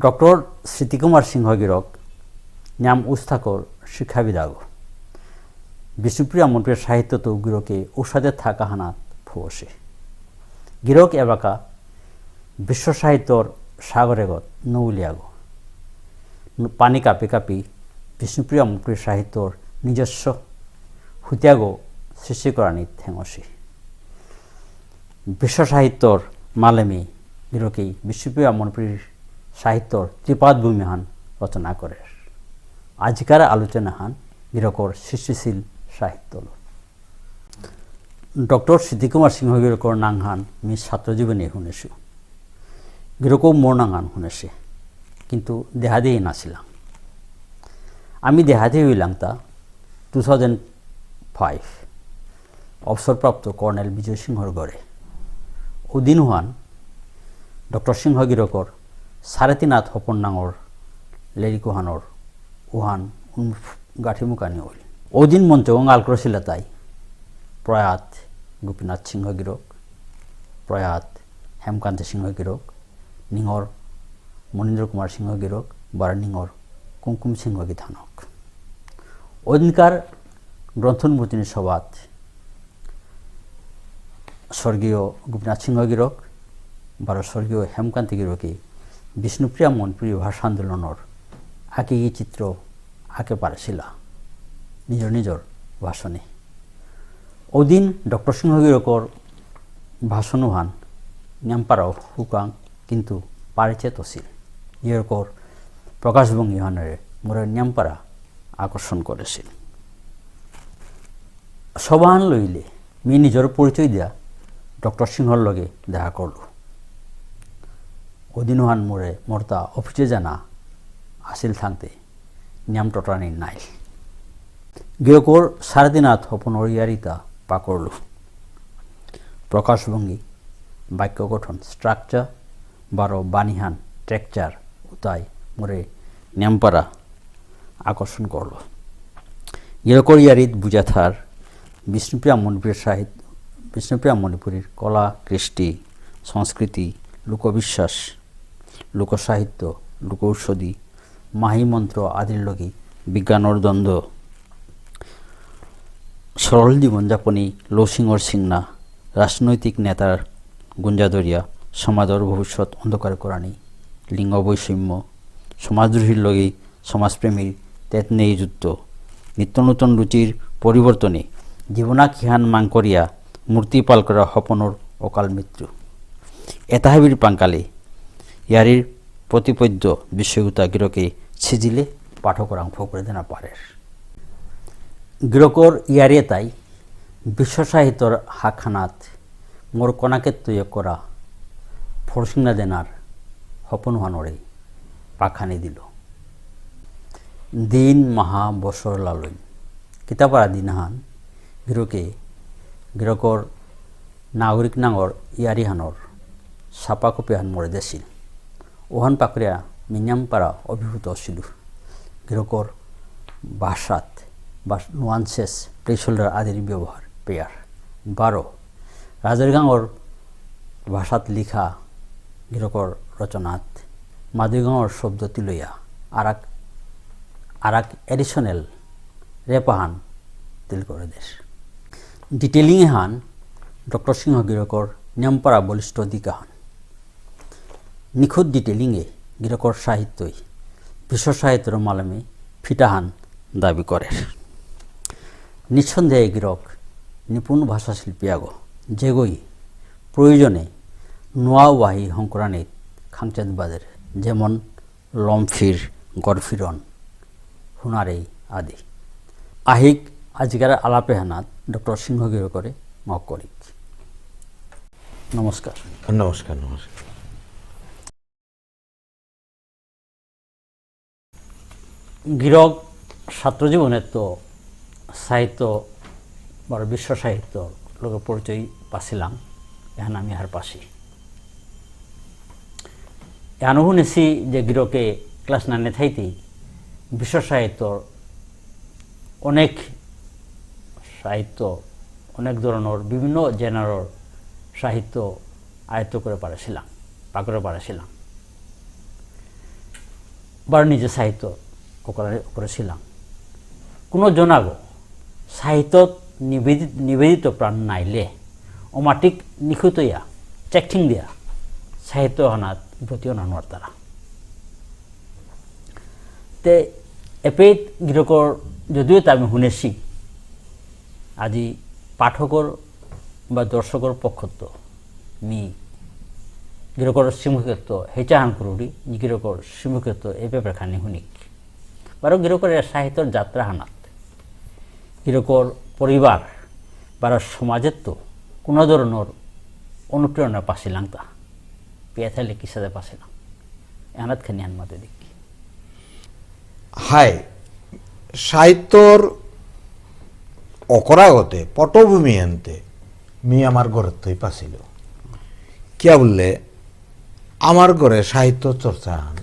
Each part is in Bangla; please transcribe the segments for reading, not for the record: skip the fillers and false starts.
ডক্টর স্মৃতিকুমার সিংহ গিরক নাম উস্তাকর শিক্ষাবিদাগ বিষ্ণুপ্রিয়া মন্ত্রীর সাহিত্য তো গিরকে ঔষধে থাকা হানাত ফুসে গিরক এবাকা বিশ্ব সাহিত্যর সাগরেগত নৌলিয়াগ পানি কাপি কাপি বিষ্ণুপ্রিয়া মন্ত্রীর সাহিত্যর নিজস্ব হুতিয়াগ সৃষ্টি করানি থেঙসি বিশ্ব সাহিত্যর মালেমি গিরকেই বিষ্ণুপ্রিয়া মন্ত্রীর সাহিত্যর ত্রিপাদ ভূমিহান রচনা করে আজকার আলোচনা হান গিরকর সৃষ্টিশীল সাহিত্য ডক্টর স্মৃতিকুমার সিংহ গিরকর নাংহান মি ছাত্রজীবনে শুনেছি গিরকও মোর নাংহান শুনেছে কিন্তু দেহাদেই নাছিলাম আমি দেহাদি হইলাম তা 2005 অবসরপ্রাপ্ত কর্নেল বিজয় সিংহর গড়ে ওদিন হান ডক্টর সিংহ গিরকর 3.5 হপন নাঙর লেরিকুহানর উহান গাঠিমুকানি হইল ওদিন মঞ্চ আল করছিল তাই প্রয়াত গোপীনাথ সিংহ গিরক প্রয়াত হেমকান্ত সিংহ গিরক নিঙর মনীন্দ্র কুমার সিংহ গিরক বার নিঙর কুমকুম সিংহ গীতানক ওদিনকার গ্রন্থোন্মোচনী সভাত স্বর্গীয় গোপীনাথ সিংহ গিরক বার স্বর্গীয় হেমকান্ত গিরকে বিষ্ণুপ্রিয়া মনপ্রিয় ভাষা আন্দোলনের আঁকি চিত্র আঁকে পারেছিলা নিজর নিজর ভাষণে ওদিন ডক্টর সিংহ গিরকর ভাষণুহান ন্যামপাড়াও হুকাং কিন্তু পারিচে তসিল গিরকর প্রকাশভঙ্গি হানের মোরে ন্যামপাড়া আকর্ষণ করেছিল সবাহান লইলে মি নিজের পরিচয় দিয়া ডক্টর সিংহর লগে দেখা করল ওদিনহান মোরে মোরতা অফিসে জানা আসিল থাকতে নিয়ম টটানি নাই গিরকর 3.5 হপনের ইয়ারিতা পা করল প্রকাশভঙ্গি বাক্য গঠন স্ট্রাকচার বারো বানিহান টেকচার উতাই মোরে নিয়মপাড়া আকর্ষণ করল গিরকর ইয়ারিত বুঝাথার বিষ্ণুপ্রিয়া মণিপুরের সাহিত্য বিষ্ণুপ্রিয়া মণিপুরীর কলা কৃষ্টি সংস্কৃতি লোকবিশ্বাস লোকসাহিত্য লোকৌষধি মাহিমন্ত্র আদির লগি বিজ্ঞানর দ্বন্দ্ব সরল জীবনযাপনী লৌসিংহর সিংনা রাজনৈতিক নেতার গুঞ্জাদরিয়া সমাজের ভবিষ্যৎ অন্ধকার করানি লিঙ্গ বৈষম্য সমাজদ্রোহীর লগি সমাজপ্রেমীর তেতনেই যুদ্ধ নিত্য নূতন রুচির পরিবর্তনে জীবনাখিহান মাং করিয়া মূর্তি পাল করা হপনর অকাল মৃত্যু এতাহাবির পাঙ্কালে ইয়ারির প্রতিপদ্য বিশ্বগুতা গিরকে ছিজিলে পাঠকরাং ফকরে দেনা পারে গিরকর ইয়ারে তাই বিশ্ব সাহিত্যর হাখানাত মোর কণাকে তৈয় করা ফরসিংনা দেনার হপনহানরে পাখানি দিল দিন মাহা বছর লালন কিতাপাড়া দিনহান গিরকর নাগরিক নাঙর ইয়ারিহানর সাপা কপিহান মরে দেছিল ওহান পাকরিয়া মিনিয়ামপাড়া অভিভূত ছিল গিরকর ভাষাত বা নোয়ান্সেস প্লেসহোল্ডার আদির ব্যবহার পেয়ার 12 রাজারগাঁওর ভাষাত লিখা গিরকর রচনাত মাদুইগাঁওর শব্দ তিলইয়া আরাক এডিশনাল রেপাহান তিল করে দেশ ডিটেলিং হান ডক্টর সিংহ গিরকর নিয়মপাড়া বলিষ্ঠ দিকা হান নিখুঁত ডিটেলিংয়ে গিরকর সাহিত্যই বিশ্ব সাহিত্যের মালামে ফিটাহান দাবি করে নিঃসন্দেহে গিরক নিপুণ ভাষাশিল্পী আগ যেগই প্রয়োজনে নোয়াওয়াহি হংকরানিত খাংচাঁদবাদের যেমন লমফির গড়ফিরন হুনারেই আদি আহিক আজকের আলাপে হানাত ডক্টর সিংহ গিরকরে মক করি নমস্কার নমস্কার নমস্কার গিরক ছাত্রজীবনের তো সাহিত্য বড় বিশ্ব সাহিত্য লোকের পরিচয় পাছিলাম এখন আমি আর পাশি এখন শুনেছি যে গিরকে ক্লাস 9 থাইতেই বিশ্ব সাহিত্যর অনেক সাহিত্য অনেক ধরনের বিভিন্ন জেনারের সাহিত্য আয়ত্ত করে পারেছিলাম পাকড়ে পারেছিলাম বার নিজে সাহিত্য করেছিলাম কোনো জনাগো সাহিত্যত নিবেদিত প্রাণ নাইলে অমাটিক নিখুঁতইয়া চেকঠিং দিয়া সাহিত্য হানাত গতিও নানোয়ার তারা তে এপেত গিরকর যদিও তা আমি শুনেছি আজি পাঠকৰ বা দৰ্শকৰ পক্ষত মি গিরকর সিমুখেত্ব হেচাহান করুড়ি গিরকর সিমুখেত্ব এই ব্যাপারখানি শুনিক বারো গিরকরের সাহিত্যর যাত্রা হানাত গিরকর পরিবার বারো সমাজের তো কোনো ধরনের অনুপ্রেরণা পাছিলাম তা পেয়ে থাকলে কিসাতে পাছিলাম এনাত খানি আনমাতে দেখি হাই সাহিত্যর অকরাগতে পটভূমি আনতে মি আমার ঘরের তৈ পাছিল কিয়া বললে আমার ঘরে সাহিত্য চর্চা হান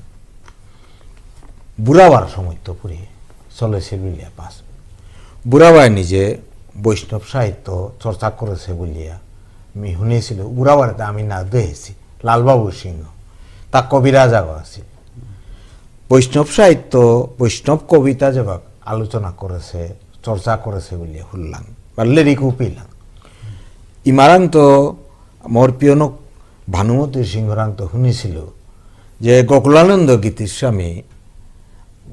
বুড়াবার সময় তো পুরি চলেছিল বলিয়া পাস বুড়াবাই নিজে বৈষ্ণব সাহিত্য চর্চা করেছে বলিয়া আমি শুনেছিল বুড়াবাড়িতে আমি না দেখেছি লালবাবু সিংহ তা কবিরাজ আছিল বৈষ্ণব সাহিত্য বৈষ্ণব কবিতা যেভাগ আলোচনা করেছে চর্চা করেছে বলিয়া শুনলাম বা লিরিকও পেলাম ইমারাং তো মোর পিয়নক ভানুমতী সিংহরাং তো শুনিছিল যে গোকুলানন্দ গীতির স্বামী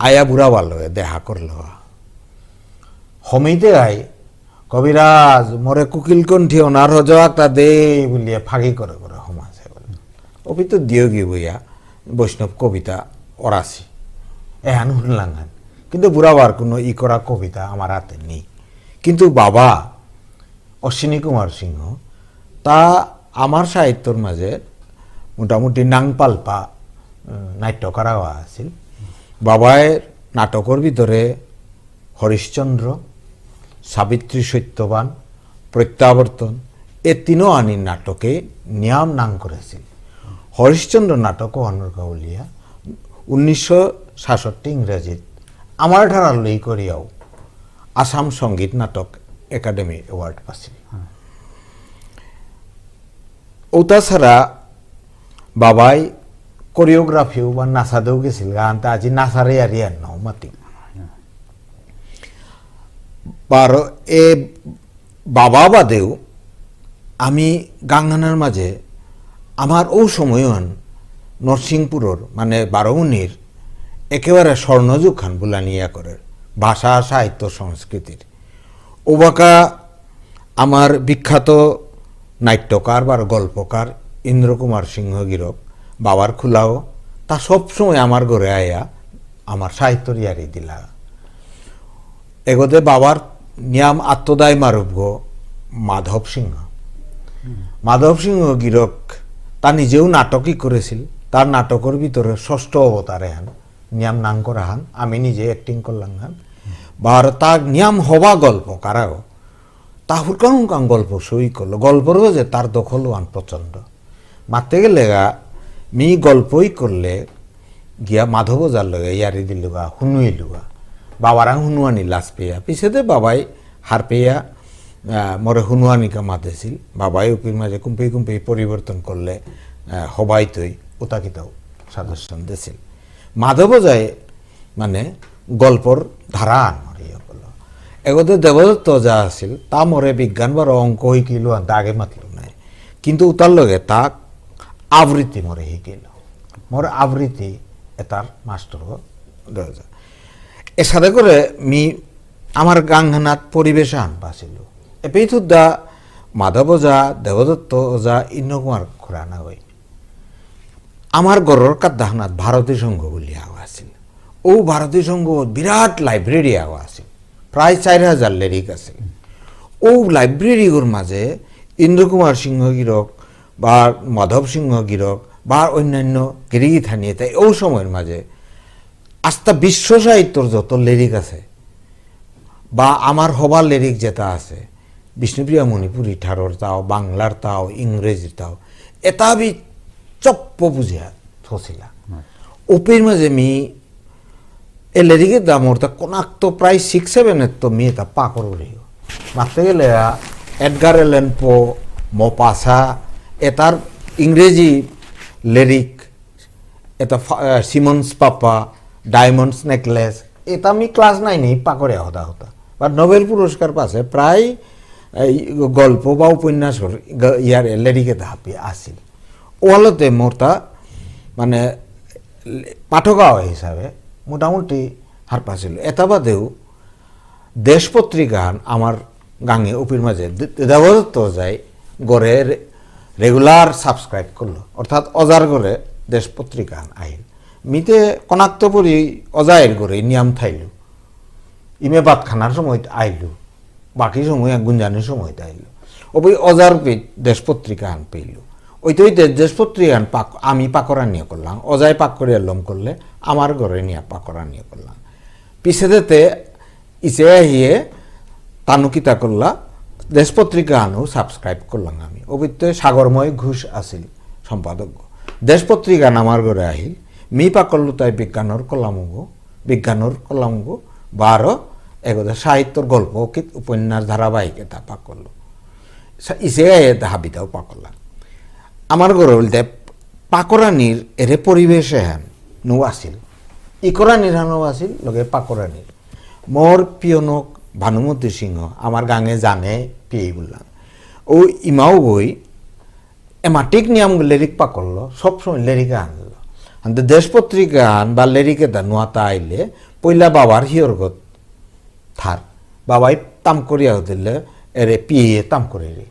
আয়া বুড়াবালয়ে দেখা করল হমিতে আই কবিরাজ মরে কুকিলকণ্ঠী অনার হজা দে বলিয়া ফাঁকি করে করে সমাজে বলে অপি তো দিও গি বইয়া বৈষ্ণব কবিতা অরাসি এহান শুনলাম কিন্তু বুড়াবার কোনো ই করা কবিতা আমার হাতে নেই কিন্তু বাবা অশ্বিনী কুমার সিংহ তা আমার সাহিত্যর মাঝে মোটামুটি নাংপাল্পা নাট্যকারা আছিল বাবায়ের নাটকের ভিতরে হরিশ্চন্দ্র সাবিত্রী সত্যবান প্রত্যাবর্তন এ তিনও আনি নাটকে নিয়াম নাং করেছিল হরিশ্চন্দ্র নাটক অনর্গা বলিয়া 1966 ইংরেজিত আমার ধারা লই করিয়াও আসাম সঙ্গীত নাটক একাডেমি অ্যাওয়ার্ড পাছিল ও তাছাড়া বাবাই কোরিওগ্রাফিও বা নাচাতেও গেছিল গান তা আজি নাচারে আরি আর নাও মাতি বারো এ বাবা বাদেও আমি গাঙ্গানার মাঝে আমার ও সময়ন নরসিংপুরের মানে বারোমুনির একেবারে স্বর্ণযুগ খান বুলানিয়া করে ভাষা সাহিত্য সংস্কৃতির ওবাকা আমার বিখ্যাত নাট্যকার বা গল্পকার ইন্দ্রকুমার সিংহ গিরক বাবার খুলাও তা সবসময় আমার ঘরে আয়া আমার সাহিত্যর ইয়ারি দিলা এগোতে বাবার নিয়াম আত্মদায় মারুভ মাধব সিংহ গিরক তা নিজেও নাটকই করেছিল তার নাটকের ভিতরে ষষ্ঠ অবতার হান নিয়াম নাং করা হান আমি নিজে অ্যাক্টিং করলাম হান বার তা নিয়াম হবা গল্প কারাও তাহুর কাং গল্প সই করলো গল্পরও যে তার দখলও আন প্রচণ্ড মারতে গেলে গা মি গল্পই করলে গিয়া মাধব যার লগে ইয়ারি দিল গা শুনুইলু গা বাবারাং শুনুয়ানি লাজ পেয়া পিছেতে বাবাই হার পেয়া মরে শুনুয়ানিকা মাতেছিল বাবাই উপির মাঝে কুম্পি পরিবর্তন করলে হবাই তৈ ওতাকিতাও সাজেশন দিছিল মাধব যায় মানে গল্পর ধারা আন এগোতে দেবদত্ত যা আছিল তা মরে বিজ্ঞান বা অঙ্ক শিকিল দাগে মাতল নাই কিন্তু তার লগে তাক আবৃত্তি মরে শিকিল মোর আবৃত্তি এটার মাস্টার দেওয়া যায় এর সাথে করে মি আমার গাংহানাত পরিবেশ আন পাছিল এপেই থুদা মাধব ওজা দেবদত্ত ওজা ইন্দ্রকুমার খুরানা হই আমার গড়র কাদ্দাহানাত ভারতী সংঘ বলি আওয়া আছিল ও ভারতী সংঘ বিরাট লাইব্রেরি আওয়া আছিল প্রায় 4000 লিরিক আছে ও লাইব্রেরিগুর মাঝে ইন্দ্রকুমার সিংহ গিরক বা মাধব সিংহ গিরক বা অন্যান্য গিরিগি থানিয়ে তাই ও সময়ের মাঝে আস্তা বিশ্ব সাহিত্যর যত লিরিক আছে বা আমার হবার লিরিক যেটা আছে বিষ্ণুপ্রিয়া মণিপুরী ঠারর তাও বাংলার তাও ইংরেজির তাও এটা বি চপ্প বুঝিয়া থছিলা ওপের মাঝে মি এ লিরিকের দাম ওর তা কোনাক তো প্রায় 6-7 তো মেয়ে তা পা করবি মারতে গেলে এডগার এলেন পো মোপাসা এটার ইংরেজি লিরিক এটা সিমন্স পাপা ডায়মন্ডস নেকলেস এটা আমি ক্লাস 9 পাকরে হতা হতা বা নোবেল পুরস্কার পাশে প্রায় এই গল্প বা উপন্যাসর ইয়ার লেরিকে ধাপি আসিল ওয়ালতে মোরতা মানে পাঠকা হিসাবে মোটামুটি হার পাছিল এটা বাদেও দেশ পত্রিকান আমার গাঙে উপির মাঝে দেবদত্ত যায় গড়ে রেগুলার সাবস্ক্রাইব করলো অর্থাৎ অজার গড়ে দেশ পত্রিকান আইল মিতে কনাক্তপুরি অজায়ের গড়ে নিয়ম থাইল ইমে ভাত খানার সময় আইলু বাকি সময় গুঞ্জানের সময় আইল ওই অজার দেশ পত্রিকান পেইল ওইতে দেশ পত্রিকান আমি পাকরা নিয়ে করলাম অজায় পাক করে এলম করলে আমার ঘরে নিয়ে পাকরা নিয়ে করলাম পিছে যেতে ইসে আহিয়ে তানুকিতা করলা দেশ পত্রিকা আনু সাবস্ক্রাইব করলাম আমি অবিত্তে সাগরময় ঘোষ আসিল সম্পাদক দেশ পত্রিকা আমার ঘরে আহিল মি পাক করলো তাই বিজ্ঞানর কলামগো বারো এগোদে সাহিত্যর গল্প উপন্যাস ধারাবাহিক এটা পাক করলো ইসে হাবিতাও পাক করলাম আমার ঘরে বলতে পাকরানির এরে পরিবেশে হ্যান নো আসিল ইকরানির হানো আসিল লগে পাকরানির মোর পিয়নক ভানুমতি সিংহ আমার গাঙে জানে পেয়ে বললাম ও ইমাও বই এমাটিক নিয়ম লেরিক পাকড়লো সবসময় লেরিকে আনলো আনতে দেশ পত্রিকা আন বা লেরিকে দা নোয়াতা আইলে পয়লা বাবার হিয়রগত থার বাবাই তাম করিয়া দিলে এরে পিয়ে তাম করে রে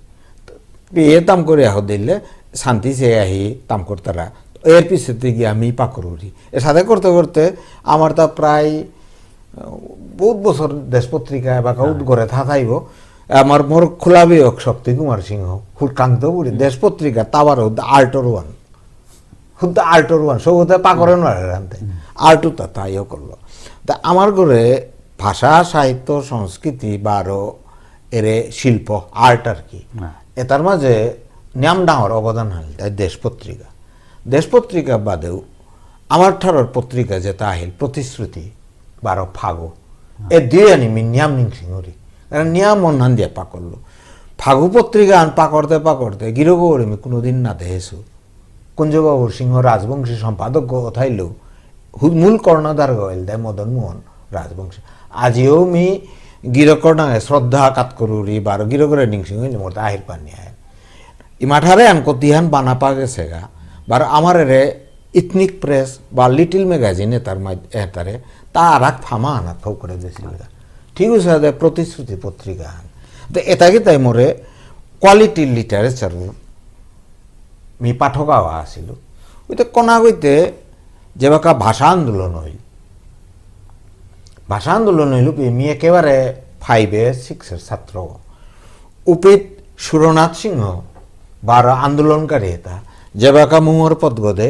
পিয়ে তাম করিয়া দিলে শান্তি সে আহি তাম করতারা এর পিছতে গিয়ে আমি পাকড়ি এর সাথে করতে করতে আমার তা প্রায় বহুত বছর দেশ পত্রিকায় বা কাউট ঘরে থাকাইব আমার মোর খোলাবি হোক শক্তি কুমার সিংহ হুটকান্ত বুড়ি দেশ পত্রিকা তাবার আর্টর ওয়ান সব পাকড়ে নয় রানতে আর্টু তা তাইও করলো তা আমার ঘরে ভাষা সাহিত্য সংস্কৃতি বা আরো এরে শিল্প আর্ট আর কি এটার মাঝে নিয়ম ডাঙর অবদান হল তাই দেশ পত্রিকা বাদেও আমার ঠারর পত্রিকা যেটা আহিল প্রতিশ্রুতি বারো ফাগু এ দিয়ে আনিমি নিয়াম নিংসিংহরি কারণ নিয়াম অন্যান দিয়ে পাকড়লো ফাগু পত্রিকা আন পাকড়তে গিরগৌর আমি কোনোদিন না দেখেছো কুঞ্জবাবুর সিংহ রাজবংশী সম্পাদক কথাইলেও মূল কর্ণধার গয়েল দেয় মদন মোহন রাজবংশী আজিও মি গিরকর্ণায় শ্রদ্ধা কাত করুরি বারো গিরগরে নিংসিংহ মতো আহির পানি আয় ইমাঠারে আন কতিহান বানা পা গেছে গা বার আমার রে ইথনিক প্রেস বা লিটিল ম্যাগাজিন এটারে তা আর এক ফামা আনা খাও করে দিয়েছিল ঠিক আছে প্রতিশ্রুতি পত্রিকা আন তো এটাকে তাই মোরে কোয়ালিটি লিটারেচার মি পাঠক আওয়া আসিল ওইতে কণা কইতে যেবাকা ভাষা আন্দোলন হইল মি একেবারে 5-6 ছাত্র উপিত সুরনাথ সিংহ বারো আন্দোলনকারী এটা যেবাকা মুমর পদগদে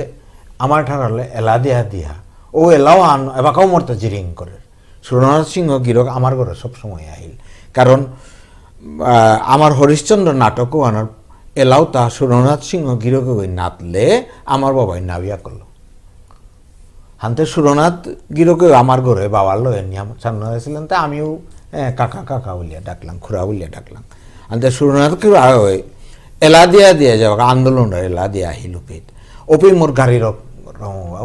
আমার ঠারালে এলা দিয়া ও এলাও এবাকাও মরতে জিরিং করে সুরনাথ সিংহ গিরক আমার ঘরে সবসময় আহিল কারণ আমার হরিশ্চন্দ্র নাটকও আনার এলাও তা সুরনাথ সিংহ গিরকে ওই নাতলে আমার বাবাই নাবিয়া করলো হান্তে সুরনাথ গিরকে আমার ঘরে বাবার লয়ে নিয়ে সামনে হয়েছিলেন তা আমিও কাকা বলিয়া ডাকলাম খুড়া বলিয়া ডাকলাম হান্তে সুরনাথকে এলা দিয়া যাওয়া আন্দোলন এলা দিয়া আহিল ওপি মোর গাড়ির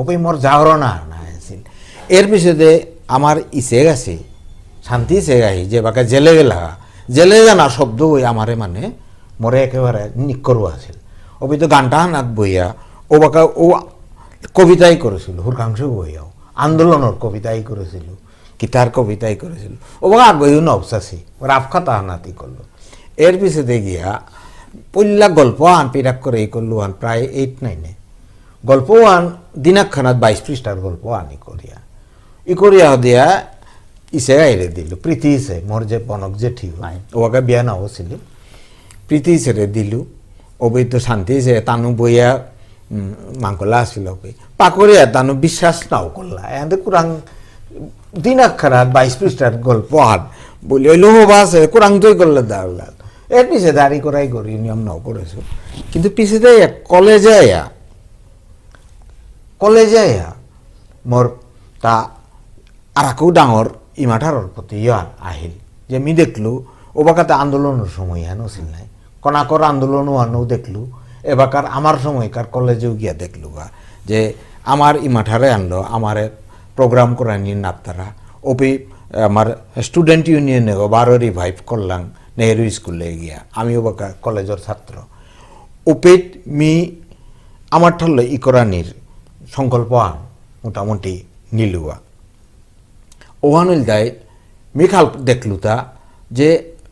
ওপি মোর জাগরণা না আছিল এর পিছতে আমার ইসে গেছে শান্তি ইসে গাহি যে বাকে জেলে জানা শব্দ ওই আমারে মানে মরে একেবারে নিকরু আছিল ওপি তো গানটা হানাত বইয়া ও বাকা ও কবিতাই করেছিল হুরকাংশ বইয়াও আন্দোলনের কবিতাই করেছিল গীতার কবিতাই করেছিল ও বাকা আগেও নবসাসি রাফখাতা হানাতি করলো এর পিছতে গিয়া পল্লা গল্প আন পিরাক করে এই করলো আন প্রায় 8-9 গল্প আন দিনাক্ষণাত 22 পৃষ্ঠার গল্প আনি করিয়া দিয়া ইসে গাইরে দিল প্রীতি ইসে মোর যে বনক যে ঠিক ওকে বিয়া না হছিল প্রীতি ইসেরে দিলু ওবই তো শান্তি ইসে তানু বইয়া মাংকলা আসিল পাকড়িয়া তানু বিশ্বাস নাও করলা এতে কুরাং দিনাক্ষণাত 22 পৃষ্ঠার গল্প আন বলি ওই লোহবা আছে কুরাং তৈ করলে দাঁড়লা এর পিছে দাঁড়ি করাই করি নিয়ম নাও করেছো কিন্তু পিছে দেয়া কলেজে আয়া মোর তা আর একও ডাঙর ইমাঠারর প্রতি ইয়ান আহিল যে মি দেখলু ও বাকাতে আন্দোলনের সময় হেন ছিল নাই কনাকর আন্দোলনও আনও দেখলু এবাকার আমার সময়কার কলেজেও গিয়া দেখলু যে আমার ইমাঠারে আনলো আমার প্রোগ্রাম করানি নাতারা ওপি আমার স্টুডেন্ট ইউনিয়নে বারো রিভাইভ করলাম নেহেরু স্কুলে গিয়া আমিও বাকা কলেজের ছাত্র ওপেট মি আমার ঠল ইকরানির সংকল্প আন মোটামুটি নিলুয়া ওহানুল দায় মি খাল দেখলু তা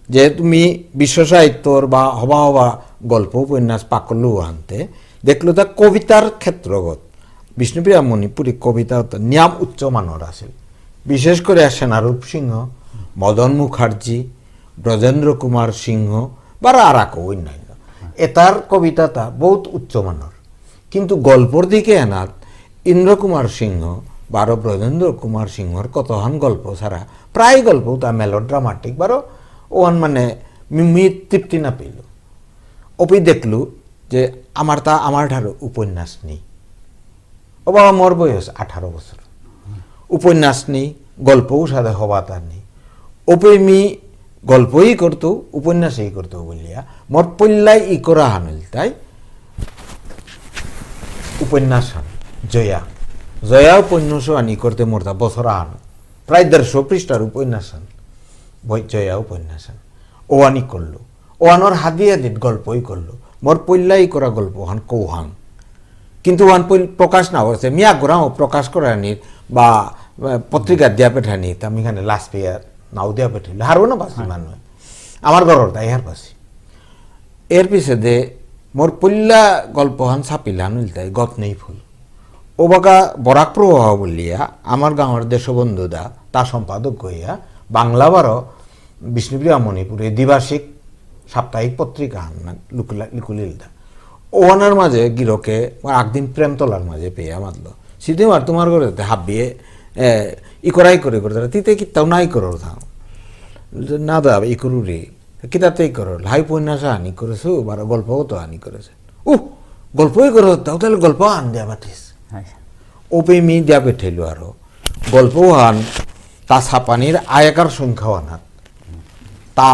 যে তুমি বিশ্ব সাহিত্যর বা হবা হবা গল্প উপন্যাস পাকলু আনতে দেখলু তা কবিতার ক্ষেত্রগত বিষ্ণুপ্রিয়া মণিপুরী কবিতা নিয়াম উচ্চমানের আছিল বিশেষ করে সেনারূপ সিংহ মদন মুখার্জি ব্রজেন্দ্র কুমার সিংহ বা আরাকো অন্যান্য এটার কবিতাটা বহুত উচ্চমানের কিন্তু গল্পর দিকে এনাত ইন্দ্রকুমার সিংহ বারো ব্রজেন্দ্র কুমার সিংহর কতহান গল্প ছাড়া প্রায় গল্প তা মেলোড্রামাটিক বারো ওয়ান মানে মি তৃপ্তি না পেল অপি দেখলু যে আমার ঠারো উপন্যাস নেই ও বাবা মোর বয়স 18 বছর উপন্যাস নেই গল্পও সাথে হবা তার নেই ওপে মি গল্পই করতো উপন্যাসই করতো বলিয়া মোর পল্লাই ই করা হানিল তাই উপন্যাস হান জয়া উপন্যাস আনি করতে মোরতা বছর আন প্রায় 150 পৃষ্ঠার উপন্যাস হান জয়া উপন্যাস হান ও আনি করলো ও আনোর হাদিয়া দিত গল্পই করলো মোর পল্লাই করা গল্প হান কৌহাং কিন্তু ওয়ান প্রকাশ না হচ্ছে মিয়া গোড়াও প্রকাশ করানির বা পত্রিকা দিয়া পেঠানি আমি এখানে লাস্ট পেয়ার নাও দিয়া পেঠাইল হারও না পাচ্ছি মানুষ আমার ঘর তাই হার পাচ্ছি এর পিছে দে মোর পল্লা গল্প হান ছাপিলান তাই গত নেই ফুল ও বাকা বরাক প্রবাহ বলিয়া আমার গাঁয়ের দেশবন্ধুদা তা সম্পাদক গইয়া বাংলা বারো বিষ্ণুপ্রিয়া মণিপুরে দ্বিবার্ষিক সাপ্তাহিক পত্রিকা আন লিকুলিলদা ওনার মাঝে গিরকে একদিন প্রেম তোলার মাঝে পেয়ে মাতল সিধে মার তোমার ঘরে হাবিয়ে ই করাই করে তিতে কিতাও নাই করো থাও না দা ই করু রে কিতাতেই করো হাই উপন্যাস আনি করেছো বা গল্পও তো আনি করেছে গল্পই করো তাও তাহলে গল্প আন দেয়া পাঠিস ওপে মি দেয়া পেঠাইল আরো গল্পও আন তা ছাপানির আয়কার সংখ্যাও আনাত তা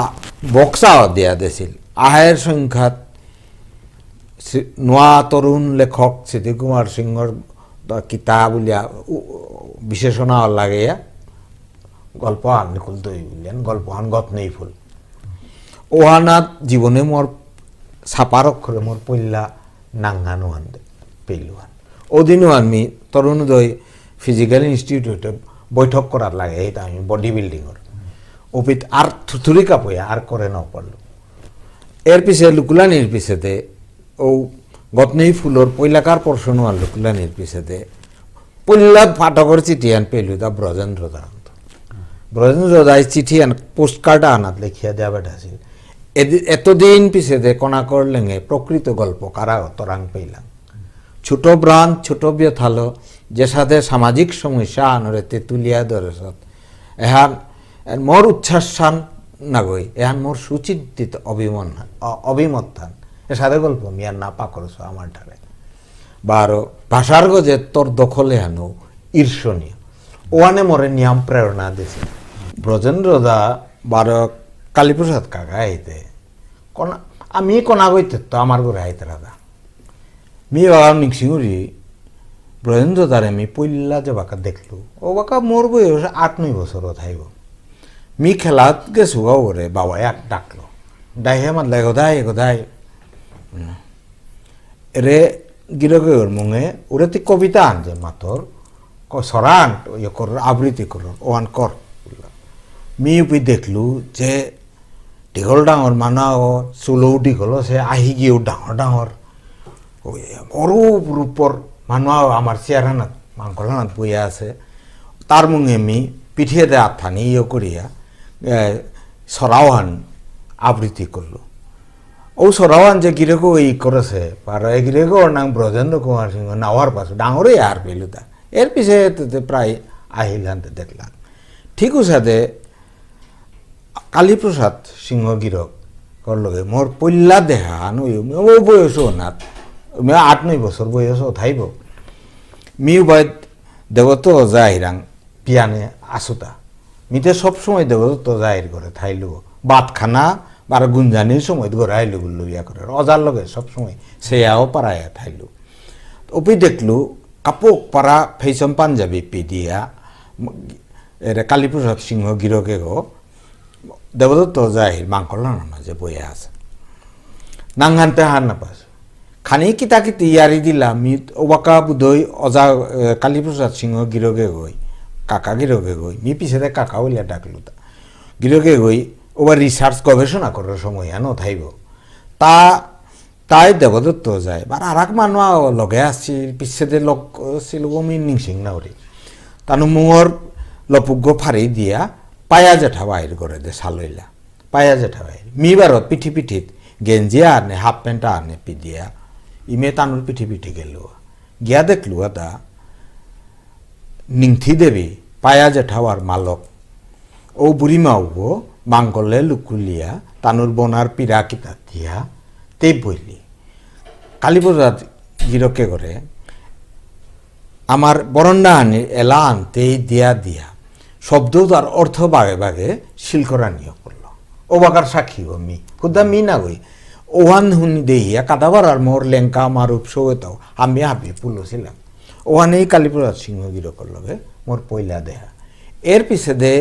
বক্সাও দেয়া দিছিল আয়ের সংখ্যাত নোয়া তরুণ লেখক সিদ্ধকুমার সিংহর কিতা বলিয়া বিশেষণা লাগাইয়া গল্প আন খুলতেই বললেন গল্প আন গত নেই ফুল ওহানাত জীবনে মোর ছাপার অক্ষরে মোর পল্লা নাঙ্গানো আন পেলুয়ান ওদিনও আমি তরুণোদয় ফিজিক্যাল ইনস্টিটিউটে বৈঠক করার লাগে এটা আমি বডি বিল্ডিংয়ের ওপিত আর থুথুরি কাপয়া আর করে না পারল এর পিছে লুকুলানির পিছেতে ও গতনেই ফুলর পৈলাকার পর্ষণ আর লুকুলানির পিছেতে পল্লা ফাটকর চিঠি আন পেলু তা ব্রজেন্দ্র দাই চিঠি আন পোস্ট কার্ড আনাত লেখিয়া দেওয়া বেটাছিল এতদিন পিছেতে কণাকর লেঙে প্রকৃত গল্প কারা তরাং পেলাম ছোট ব্রাণ ছোট ব্যথালো যে সাথে সামাজিক সমস্যা আনরে তেতুলিয়া দরেছত এহান মোর উচ্ছ্বাসান নাগই এহান মোর সুচিন্তিত অভিমতান এ সাথে গল্প মিয়ার না পা করেছো আমার ঢালে বারো ভাষার গজে তোর দখলে হানো ঈর্ষণীয় ওয়ানে মরে নিয়ম প্রেরণা দিছে ব্রজেন্দ্র দা বারো কালীপ্রসাদ কাকা আইতে আমি কনা গইতে তো আমার ঘরে আইতে রাধা মি বাবা নিংসিঙুরি ব্রজেন্দ্র দারে আমি পইল্লা যে বাকা দেখলু ও বাকা মোর বয়স 8-9 বছর থাইব মি খেলাত গেছু গাও করে বাবা এক ডাকলো ডাইহে মাতলাই গোদাই রে গিরগের মুঙে ওরে তুই কবিতা আনছে মাতর সরান ইয়ে কর আবৃত্তি কর ওয়ান কর মি উপি দেখলু যে দীঘল ডাঙর মানাও চুলও দীঘল সে আহি গিয়েও ডাঙর অরূপ রূপর মানুষ আমার চেয়ারানাত মাংকলানাত বইয়া আছে তার মুঙে মি পিঠিয়ে দে আথানি ইয়ে করিয়া সরাওয়ান আবৃত্তি করলো ও সরাওয়ান যে গিরেকো ই করেছে আর এই গিরেকো ওর নাম ব্রজেন্দ্র কুমার সিংহ নাওয়ার পাশে ডাঙরে আর পেলু তা এর পিছে প্রায় আহিলান্তে দেখলাম ঠিক সাথে কালীপ্রসাদ সিংহ গিরক কর লগে মোর পল্লা দেহা নই ও বয়সও না 8-9 বছর বয়সও থাইব মিউ বাইদ দেবত জাহিরাং পিয়ানে আসুতা মিতে সবসময় দেবত জাহির করে থাইলু বাত খানা বার গুঞ্জানির সময় ঘরে আইলু গুল্লু ইয়া করে অজার লগে সবসময় সেয়াও পারায়া থাইলু ওপি দেখলু কাপোক পারা ফেসম পাঞ্জাবি পিদিয়া এর কালীপ্রসাদ সিংহ গিরকে গো দেবদত্ত যাই মাংকলার মাঝে বইয়ে আছে নাংহানতে হার না পাস খানি কিতা কিতি ইয়ারি দিলাম মি ওবাকা বুধই অজা কালীপ্রসাদ সিংহ গিরকে গই কাকা গিরকে গই মি পিছে কাকা হইলে ডাকলু তা গিরকে গই ওবার রিসার্চ গবেষণা করার সময় হেন থাইব তাই দেবদত্ত যায় বা আর এক মানুষ লগে আসছি পিছেতে লগ ছিল আমি নিংসিং না ওরে তানু মুহর লপুগ্য ফাড়ি দিয়া পায়া জেঠা বাহির করে দে সালইলা পায়া জেঠা বাহির মিবারত পিঠি পিঠিত গেঞ্জি আনে হাফ প্যান্ট আনে পিদিয়া ইমে তানুর পিঠি পিঠি গেল গিয়া দেখলু তা নিংথি দেবী পায়া জেঠাওয়ার মালক ও বুড়িমা উবো বাঙ্গলে লুকুলিয়া তানুর বনার পিরা কিতা দিয়া তে বইলি কালীপ্রসাদ গিরকে করে আমার বরণ্ডা আনি এলা আনতে দিয়া দিয়া শব্দ তার অর্থ বাগে বাগে শিলকরা নিয়ে করলো ও বাকার সাক্ষী ও মি খুদা মি না গই ওহান হুনি দেহিয়া কাদাবার আর মোর লেঙ্কা মারুপ সৌতাও আমি হাবি পুলছিলাম ওহানেই কালীপ্রসাদ সিংহ গিরকর লগে মোর পয়লা দেহা এর পিছে দে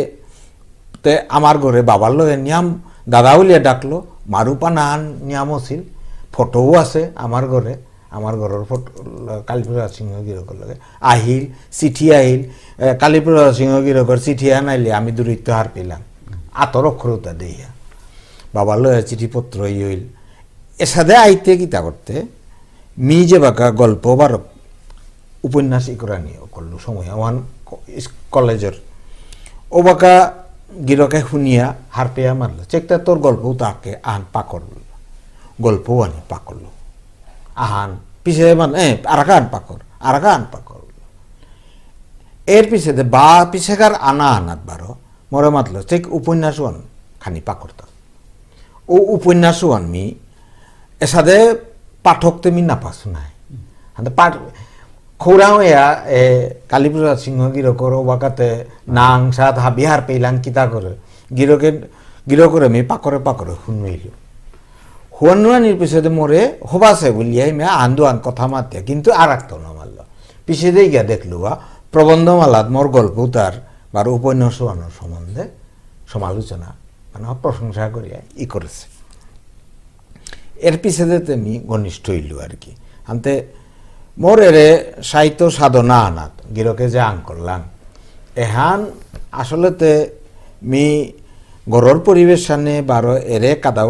তে আমার ঘরে বাবার লগে নিয়াম দাদা উলিয়া ডাকলো মারুপা নাহান নিয়াম আছিল ফটোও আছে আমার ঘরে আমার ঘরের ফটো কালীপ্রসাদ সিংহ গিরকর লগে আহিল চিঠি আহিল কালীপ্রসাদ সিংহ গিরকর চিঠি আনাইলে আমি দূরত্ব হার পেলাম আতর অক্ষরতা দেইয়া বাবার লগে চিঠিপত্র হইল এসাদে আইতে কিতা করতে মি যে বাঁকা গল্প বার উপন্যাস ইকরা নিয়ে করলো সময় ওয়ান কলেজের ও বাঁকা গিরকে শুনিয়া হার পেয়া মারলো চেকটা তোর গল্প তাকে আহান পাকর গল্প আনি পাকরলো আহান পিছে মানে আরাকান পাকর এর পিছে বা পিছেকার আনা আনাত বারো মরে মাতলো চেক উপন্যাস ওয়ান খানি পাকরতাম ও উপন্যাস ওয়ান মি এসাদে পাঠক তুমি নাপাছো নাই পাঠ খৌরাও এয়া কালীপ্রসাদ সিংহ গিরকর ওবাকাতে নাং সাত হাবিহার পেইলাং কিতা করে গিরকরে আমি পাকরে শুনইল হুয়ানুয়ানির পিছতে মোরে হবাছে বলিয়াই মে আন্দোয়ান কথা মাতিয়া কিন্তু আর একটা নমারল পিছিয়ে দিয়ে গিয়া দেখলু প্রবন্ধমালাত মোর গল্প তার বার উপন্যাস আনোর সম্বন্ধে সমালোচনা মানে প্রশংসা করিয়া করেছে এর পিছতে তেমনি ঘনিষ্ঠ হইল আর কি আনতে মোর এরে সাহিত্য সাধনা আনাত গিরকে যে আং করলাম এহান আসলেতে মি গরর পরিবেশ সামনে বারো এরে কাদা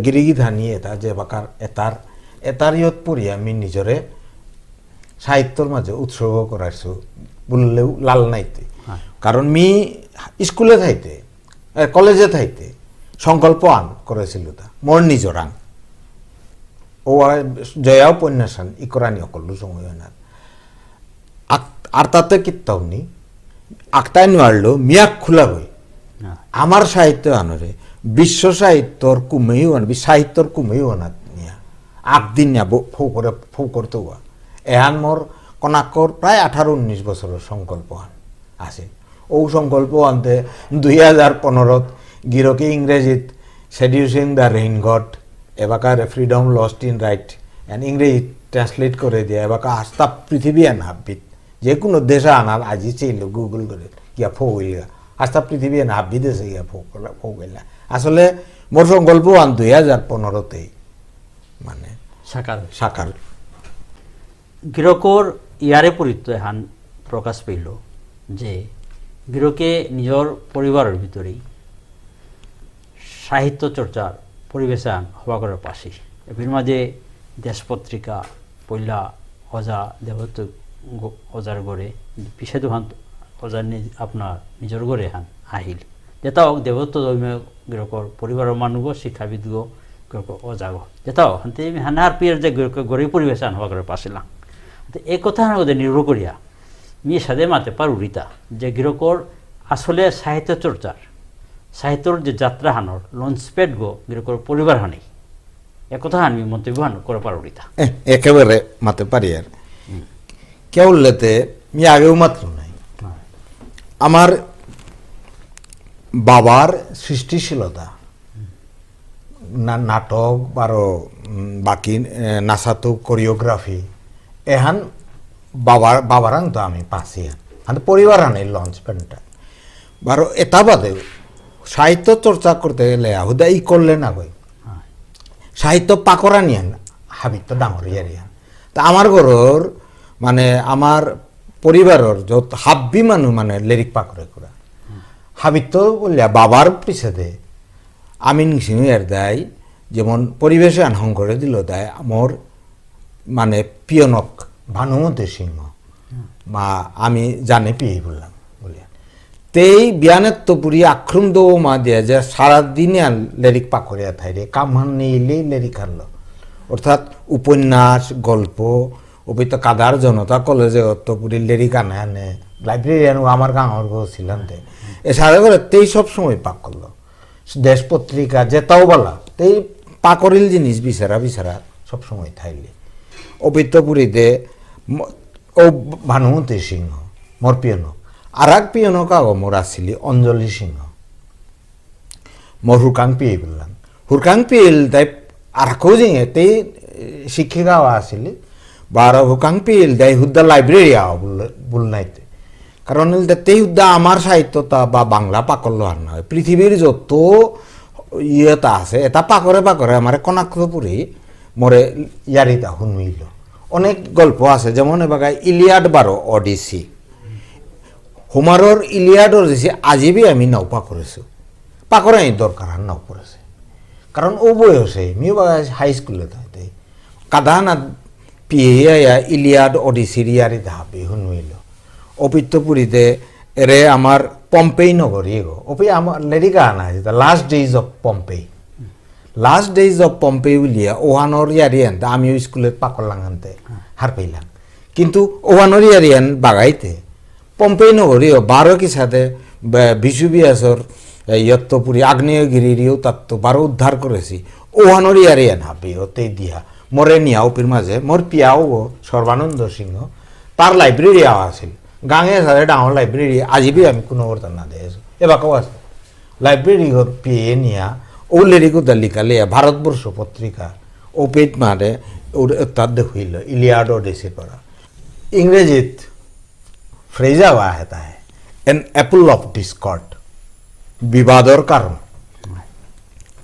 গিরিগি ধানি এটা যে বাকার এটার ইয়ত পড়ি আমি নিজরে সাহিত্যর মাঝে উৎসর্গ করাইছো বললেও লাল নাইতে কারণ মি স্কুলে থাইতে কলেজে থাইতে সংকল্প আন করেছিল তা মোর নিজর আন ও জয়া উপন্যাসান ইকরানি অকল্লু সময় না আর তাতে কিত্তাউনি আক্তাই নোয়ারলো মিয়াক খোলা বই আমার সাহিত্য আনরে বিশ্ব সাহিত্যর কুমেই আনবি সাহিত্যর কুমেই আনাত নিয়া আগদিন নিয়া ফৌ করতে হওয়া এহান মোর কনাকর প্রায় 18-19 বছরের সংকল্প আন আছে ও সংকল্প আনতে 2015 গিরকে ইংরেজিত সেডিউসিং দ্য রেইন গড এবাকার freedom lost in right and ইংরেজি ট্রান্সলেট করে দিয়ে এবাকা আস্তা পৃথিবী আন হাবিত যে কোনো দেশে আনার আজি চাইল গুগল করে গিয়া ফৌ হইলা আস্তা পৃথিবী আন হাবি দেশে গিয়া ফৌ গেলা আসলে মোর সংকল্প আন 2015 মানে সাকার গিরকর ইয়ারে পরিত্য হান প্রকাশ পেল যে গিরকে নিজের পরিবারের ভিতরেই সাহিত্য চর্চার পরিবেশন হওয়া করার পাশে এর মাঝে দেশ পত্রিকা পয়লা অজা দেবত্ব অজার গড়ে পিছাদু হান অজার আপনার নিজের গড়ে হান আহিল যেটাও দেবত্ব ধর্মীয় গিরকর পরিবারের মানুষ শিক্ষাবিদ গিরকর অজাগ যেটাও হানতে হানার পিয়ার যে গড়ে পরিবেশন হওয়া করার পাশিলাম এই কথা ওদের নির্ভর করিয়া মেয়ে সাথে মাতে পারুরিতা যে গিরকর আসলে সাহিত্য চর্চার সাহিত্যর যে যাত্রা হানর লঞ্চপ্যাড গো গিরকর পরিবার হানি একথা আমি মন্তব্য হান করে পারুরিতা একেবারে মাতে পারি আর কেউ লেতে মি আগেও মাত্র নাই আমার বাবার সৃষ্টিশীলতা নাটক বারো বাকি নাচাতো কোরিওগ্রাফি এহান বাবারাং তো আমি পাচ্ছি আর পরিবার আনে লঞ্চ প্যান্টটা বারো এটা বাদে সাহিত্য চর্চা করতে গেলে হুদা ই করলে না গই সাহিত্য পাকরা নিয়েন হাবিত্য ডাঙর ইয়ারিয়ান তা আমার ঘরের মানে আমার পরিবারের যত হাব্বি মানুষ মানে লিরিক পাকরে করা হাবিত্য বললে বাবার পিছে দে আমি নিশ্চিত এর দেয় যেমন পরিবেশে আনহং করে দিল দেয় আমার মানে পিয়নক ভানুমতি সিংহ মা আমি জানে পিয়ে বললাম বলিয়া তেই বিয়ানেত্তপুরি আক্রম দো মা দিয়া যে সারাদিনে লেরিক পাকড়িয়া থাইরে কামান নিলে লেরিক হারলো অর্থাৎ উপন্যাস গল্প অভিত কাদার জনতা কলেজে অত্তপুরি লেরিক আনে আনে লাইব্রেরিয়ান আমার গাঁর গো ছিলাম এ সারা করে তেই সব সময় পাক করলো দেশ পত্রিকা যেটাও বলা তেই পাকরিল জিনিস বিচারা সবসময় থাইলে অবিত্তপুরীতে ও ভানুমতি সিংহ মোর পিয়নক আর এক পিয়নক আগো মোর আসিলি অঞ্জলি সিংহ মোর হুরকাং পিয়ে বললাম হুরকাং পিয়েল তাই আর কেউ যে তেই শিক্ষিকাও আসিলি বা হুরকাং পিয়েল তাই হুদ্দা লাইব্রেরি আও বলনাইতে কারণ তেই হুদ্দা আমার সাহিত্যতা বা বাংলা পাকল্য আর নয় পৃথিবীর যত ইয়েটা আছে এটা পাকরে আমার কনাক্তপুরি মোরে ইয়ারিতা শুনইল অনেক গল্প আছে যেমন এবার ইলিয়াড বারো অডিসি হোমারর ইলিয়াড অডিসি আজিবি আমি নাও পাকরেছো পাকরে দরকার আর নাও পড়েছে কারণ ও বয়সে মিও হাই স্কুলে তাই কাদানা পিয়ে ইলিয়াড অডিসির ইয়ারিতা হাবি শুনইল অপিত্তপুরীতে এরে আমার পম্পেই নগরী গো ওপি আমার লেরিকা আনা লাস্ট ডেজ অফ পম্পেই উলিয়া ওহানোর ইয়ারিয়ান আমিও স্কুলে পাকলাম আনতে হার পেলাম কিন্তু ওহানোর ইয়ারিয়ান বাগাইতে পম্পেই নগরীও 12 কি সাথে বিশুবিয়াসর ইয়ত্তপুরী আগ্নেয়গিরিও তত্ত্ব 12 উদ্ধার করেছি ওহানোর ইয়ারিয়ান হাবি ওতেই দিয়া মরে নিয়া ওপির মাঝে মোর পিয়াও সর্বানন্দ সিংহ তার লাইব্রেরি আওয়া আছিল গাঙে সাথে ডাঙর লাইব্রেরি আজিবি আমি কোনো বর্তমান না দিয়েছো এবারও আছে লাইব্রেরি পেয়ে নিয়া ও লেরিকো লিখা লিয়া ভারতবর্ষ পত্রিকা ও পেট মারে ওর তার দেখইল ইলিয়াড অডিসি পড়া ইংরেজিত ফ্রেজা हुआ है एन एप्पल ऑफ डिस्कॉर्ड বিবাদর কারণ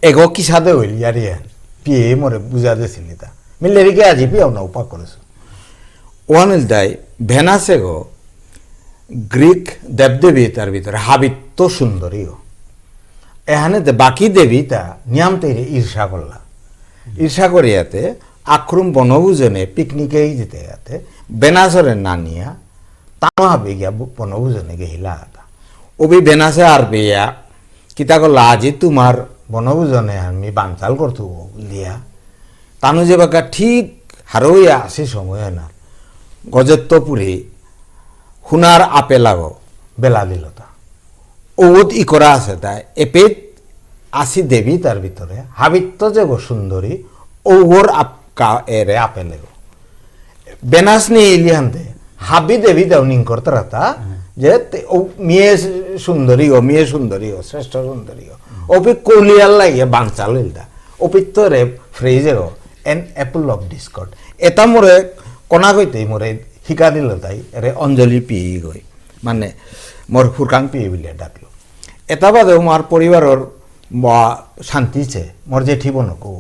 এগো কি সাথে হইল ইয়ারিয়ান পিয়ে মরে বুঝা দিয়েছিলি তা আমি লেরিকে আজিবি আও না উপা করেছো ওয়ানিল দাই ভেনাসে গো গ্রিক দেবদেবী তার ভিতরে হাবিত্য সুন্দরীও এখানে বাকি দেবীতা নিয়াম তৈরি ঈর্ষা করলা ঈর্ষা করিয়াতে আক্রম বনভোজনে পিকনিকেই যেতে যাতে বেনাসরে না নিয়া তাও হাবি গিয়া বনভোজনে গেহিলা ওবি বেনাসে আর বেয়া কিতা করলা আজি তোমার বনভোজনে আমি বানচাল করতো লিয়া তানু যে বাকা ঠিক হারইয়া আসে সময় না গজেত্বপুরী হুনার আপেল আগো বেলা দিল তা ওত ই করা আছে তাই এপেত আসি দেবী তার ভিতরে হাবিত্য যে গো সুন্দরী ওর এরে আপেলে গো বেনাস নিয়ে ইলিয়ানতে হাবি দেবী দেও নিং করতে রাতা যে ও মেয়ে সুন্দরী গো শ্রেষ্ঠ সুন্দরী গো ওপি কলিয়াল লাগিয়ে বাংচাল ইলদা ওপিত্তরে ফ্রেজে গো এন অ্যাপল অফ ডিসকর্ড এটা মোরে কণা কইতেই মোরে শিকা দিল তাই এরে অঞ্জলি পিয়ে গই মানে মোর হুরকাং পিয়ে বলে ডাকলো এটা বাদেও মোর পরিবারের শান্তিছে মোর জেঠি বনকো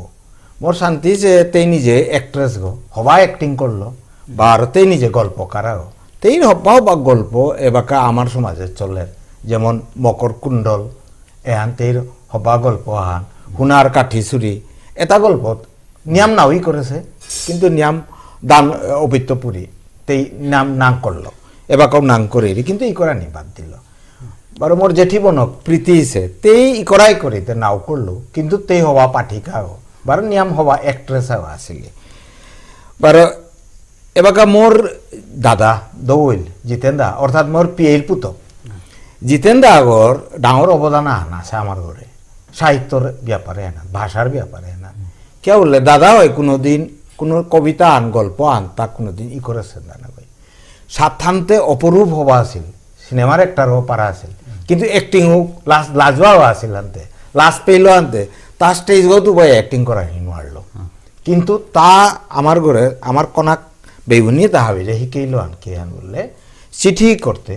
মোর শান্তিছে তেই নিজে অ্যাক্ট্রেস গো হবা অ্যাক্টিং করলো বা আর তেই নিজে গল্পকারা গো তেই হবাও বা গল্প এবাকা আমার সমাজে চলে যেমন মকর কুণ্ডল এহান তেই হবা গল্প আহান হুনার কাঠি চুরি এটা গল্প নিয়াম নাওই করেছে কিন্তু নিয়াম দান অবিত্তপুরী তেই নাম নাং করলো এবারও নাং করে কিন্তু ই করা নি বাদ দিল বারো মোর জেঠি বনক প্রীতি হিসে তেই ই করাই করি তে নাও করলো কিন্তু তেই হওয়া পাঠিকাও বারো নিয়াম হওয়া অ্যাক্ট্রেসও আসিলে বারো এবাকা মোর দাদা দৌল জিতেন্দা অর্থাৎ মোর পিয়ের পুতক জিতেন্দা আগর ডাঙর অবদান আহান আছে আমার ঘরে সাহিত্যর ব্যাপারে না ভাষার ব্যাপারে না কে বললে দাদা হয় কোনোদিন কোনো কবিতা আন গল্প আন তা কোনোদিন ই করেছেন না ভাই সাতথান্তে অপরূপ হওয়া আছিল সিনেমার একটারও পারা আছিল কিন্তু অ্যাক্টিংও লাজবাও আছিল আনতে লাজ পেইলো আনতে তা স্টেজ গো তো ভাই অ্যাক্টিং করা নোৱাৰিলো কিন্তু তা আমার ঘরে আমার কনাক বেগুনি তাহাবিরে শিকাইল আনকি আন বললে চিঠি করতে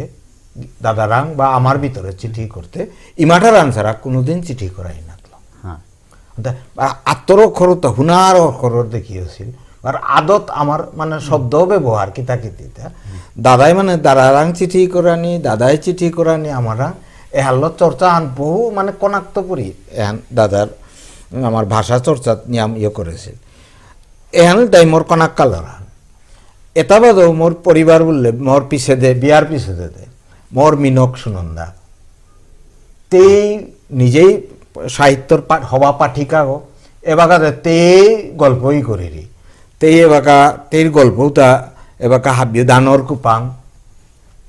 দাদারাং বা আমার ভিতরে চিঠি করতে ইমাটার আনসারা কোনোদিন চিঠি করাই না আত্মর অক্ষরতা হুনার অক্ষর দেখিয়েছিল আর আদত আমার মানে শব্দ ব্যবহার কিতাকিতিটা দাদাই মানে দাদারাং চিঠি করানি দাদাই চিঠি করানি আমারা এহাল্ল চর্চা আন বহু মানে কনাক্ত করি এহান দাদার আমার ভাষা চর্চা নিয়ম করেছিল এহান তাই মোর কনাক কালার এটা বাদও মোর পরিবার বললে মোর পিছে দে বিয়ার পিছে দে মোর মিনক সুনন্দা তেই নিজেই সাহিত্যর হবা পাঠিকাও এবাকাতে তে গল্পই করিরি তেই এবাকা তের গল্পটা এবাকা হাবিও দানর কুপাং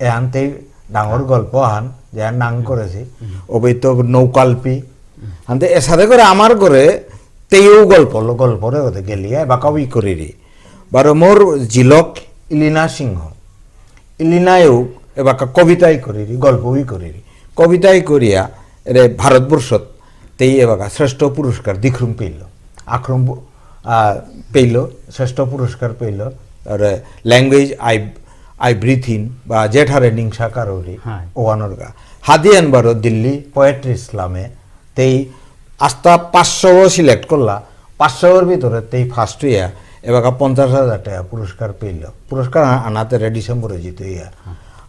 এহান তেই ডাঙর গল্প হান যে নাং করেছি অবৈত নৌকাল্পি হানতে এসাথে করে আমার করে তেও গল্পরে ওতে গেলিয়া এবাকাও করিরি বারো মোর জিলক ইলিনা সিংহ ইলিনায়ও এবাকা কবিতাই করিরি গল্পই করিরি কবিতাই করিয়া রে ভারতবর্ষত তেই এবাকা শ্রেষ্ঠ পুরস্কার দিখ্রুম পেইল আক্রম পেইল শ্রেষ্ঠ পুরস্কার পেইল আর ল্যাঙ্গুয়েজ আই ব্রিথ ইন বা জেঠারে নিংসা কারোরি ওয়ানোর গা হাদিয়ান বারো দিল্লি পোয়েট্রি ইসলামে তেই আস্তা 500 সিলেক্ট করলা 500-এর ভিতরে তেই ফার্স্ট হইয়া এবাকা 50,000 টাকা পুরস্কার পেইল পুরস্কার আনাতে ডিসেম্বরে জিতে ইয়া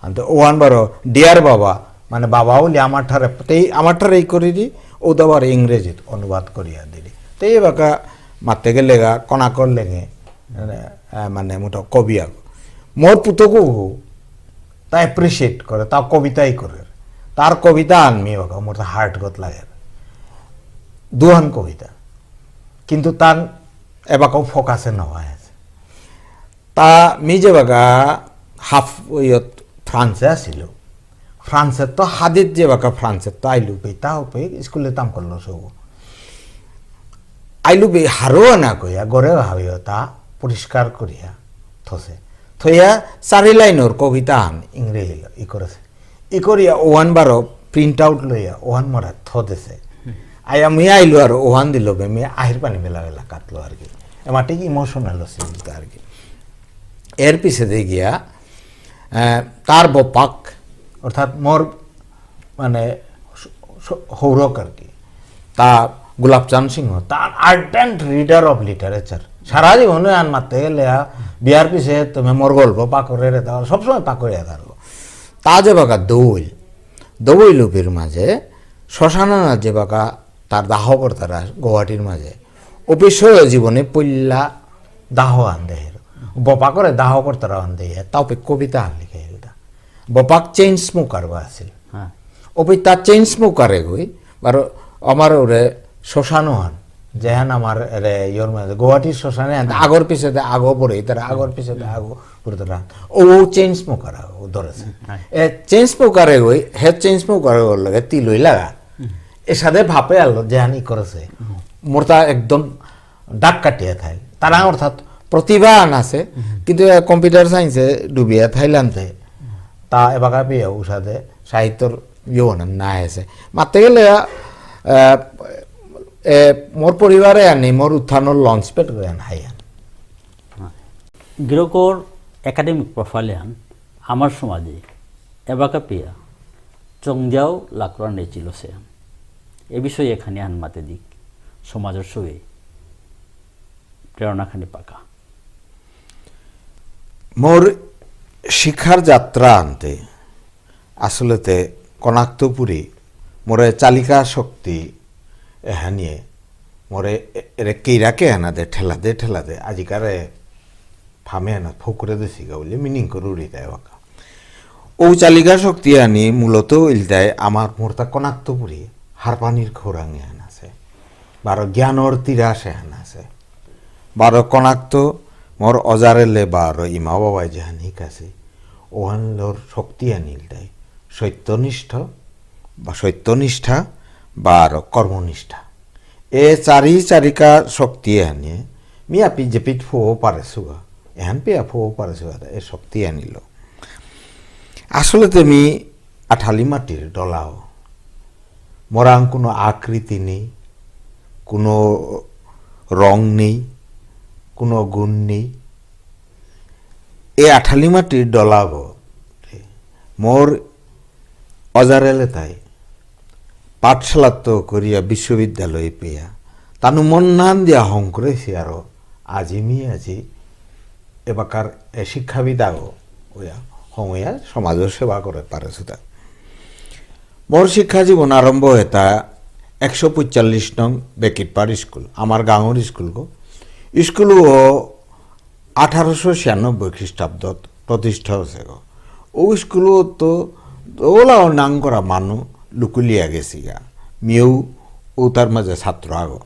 আনতে ওয়ান বারো ডিয়ার বাবা মানে বাবা বলি আমার ঠারে এই করিরি ও দাবার ইংরেজিত অনুবাদ করিয়া দিলি তো এই বাকা মারতে গেলে গা কনাকর লেগে মানে মোটা কবি মোর পুতকু তা অ্যাপ্রিসিয়েট করে তা কবিতাই করে তার কবিতা আনমি বাকা মোর হার্ট গত লাগে দুহান কবিতা কিন্তু তার এবাকাও ফোকাসে নেওয়া আছে তা মি যে বাকা হাফ ইয়ত ফ্রান্সে আসিল ফ্রান্সের তো হাদিত যে বাকা ফ্রান্সের তো আইলু পে তাও পে স্কুলে তাম করলো সব আইলু পে হারো না কইয়া গড়ে ভাবিও তা পরিষ্কার করিয়া থসে থইয়া 4 লাইনের কবিতা আন ইংরেজি ই করেছে ই করিয়া ওয়ান বারো প্রিন্ট আউট লইয়া ওয়ান মরা থদেছে আয়া মুই আইলু আর ওয়ান দিল বে মি আহির পানি বেলা বেলা কাটলো আর কি এমাটি ইমোশনাল হচ্ছে আর কি এর পিছে দিয়ে গিয়া তার বপাক অর্থাৎ মোর মানে হৌরক আর কি তা গোলাপচাঁদ সিংহ তার আর্ডেন্ট রিডার অফ লিটারেচার সারা জীবনে আন মারতে গেলে বিয়ার পিছে তুমি মোর গল্প পাকড়ে রে তা সবসময় পাকড়িয়া থাকবো তা যে বাকা দৌই লুপির মাঝে শ্মশানা যে বাকা তার দাহ কর্তারা গুয়াহাটির মাঝে অফিসীয় জীবনে পল্লা দাহ আন দেহের বপা করে দাহ কর্তারা আন দেহে তাও কবিতা আন লিখে বপাক চেইন স্মোকার বা আছিল ওপি তার চেইন স্মোকারে গই আর আমার ওরে শ্মশানো হান যেহান আমার রে ইয়র মাঝে গুয়াহাটির শ্মশানে আগর পিছে আগো পড়ে তারা আগর পিছে আগো পড়ে তারা ও চেইন স্মোকার ও ধরেছে এ চেইন স্মোকারে গই হে চেইন স্মোকারে ওর লাগে তিলই লাগা এর সাথে ভাপে আলো যেহানি করেছে মোরতা একদম দাগ কাটিয়ে থাই তারা অর্থাৎ প্রতিভা আন আছে কিন্তু কম্পিউটার সায়েন্সে ডুবিয়া থাইল্যান্ডে তা এবাকা পেয়ে উষাদে সাহিত্যর না আছে মারতে গেলে মোর পরিবারে আনি মোর উত্থানের লঞ্চ পেট করে আন হাই আন গিরকর একাডেমিক প্রোফাইলে আন আমার সমাজে এবাকা পেয়া চংজাও লাকড়া নেছিল সে এ বিষয়ে এখানে আন মাতে দিক সমাজের সঙ্গে প্রেরণাখানি পাকা মোর শিক্ষার যাত্রা আনতে আসলেতে কনাক্তপুরি মোরে চালিকা শক্তি এহানিয়ে মোরে এরে কেইরাকে আনাদে ঠেলাদে আজিকারে ফামে আনা ফকুরে দিছি গাউলি মিনিং করে উড়ি দেয় বাকা ও চালিকা শক্তি আনি মূলত ইলদায় আমার মোরতা কনাক্তপুরি হারপানির খোরাঙে আন আছে বারো জ্ঞানর তিরাসে আন আছে বারো কনাক্ত মোর অজারেলে বারো ইমা বাবাই যেহান শিকাছে ওহানলোর শক্তি আনিল দেয় সত্যনিষ্ঠা বা আরো কর্মনিষ্ঠা এ চারিকা শক্তি আনিয়ে মিয়া পিজে পিঠ ফুও পারেছুগা এহান পেয়া ফুও পারেছুগা এ শক্তি আনিল আসলে তুমি আঠালি মাটির ডলাও মরাং কোনো আকৃতি নেই কোনো রং নেই কোনো গুণ নেই এই আঠালি মাটির ডলাব মোর অজারেলে তাই পাঠশালাত করিয়া বিশ্ববিদ্যালয়ে পেয়া তানু মন নান দিয়া হং করেছি আরো আজি এবাকার শিক্ষাবিদ আগো ওয়া হইয়া সমাজের সেবা করে পারেছে তা মোর শিক্ষা জীবন আরম্ভ হেতা 145 নং বেকিটপাড় স্কুল আমার গাঁৱৰ স্কুল গো স্কুল ও 1896 খ্রিস্টাব্দত প্রতিষ্ঠা হয়েছে গো ও স্কুল তো ওলাও নাং করা মানুষ লুকুলিয়া গেছি গা মিউ ও তার মাঝে ছাত্র আগো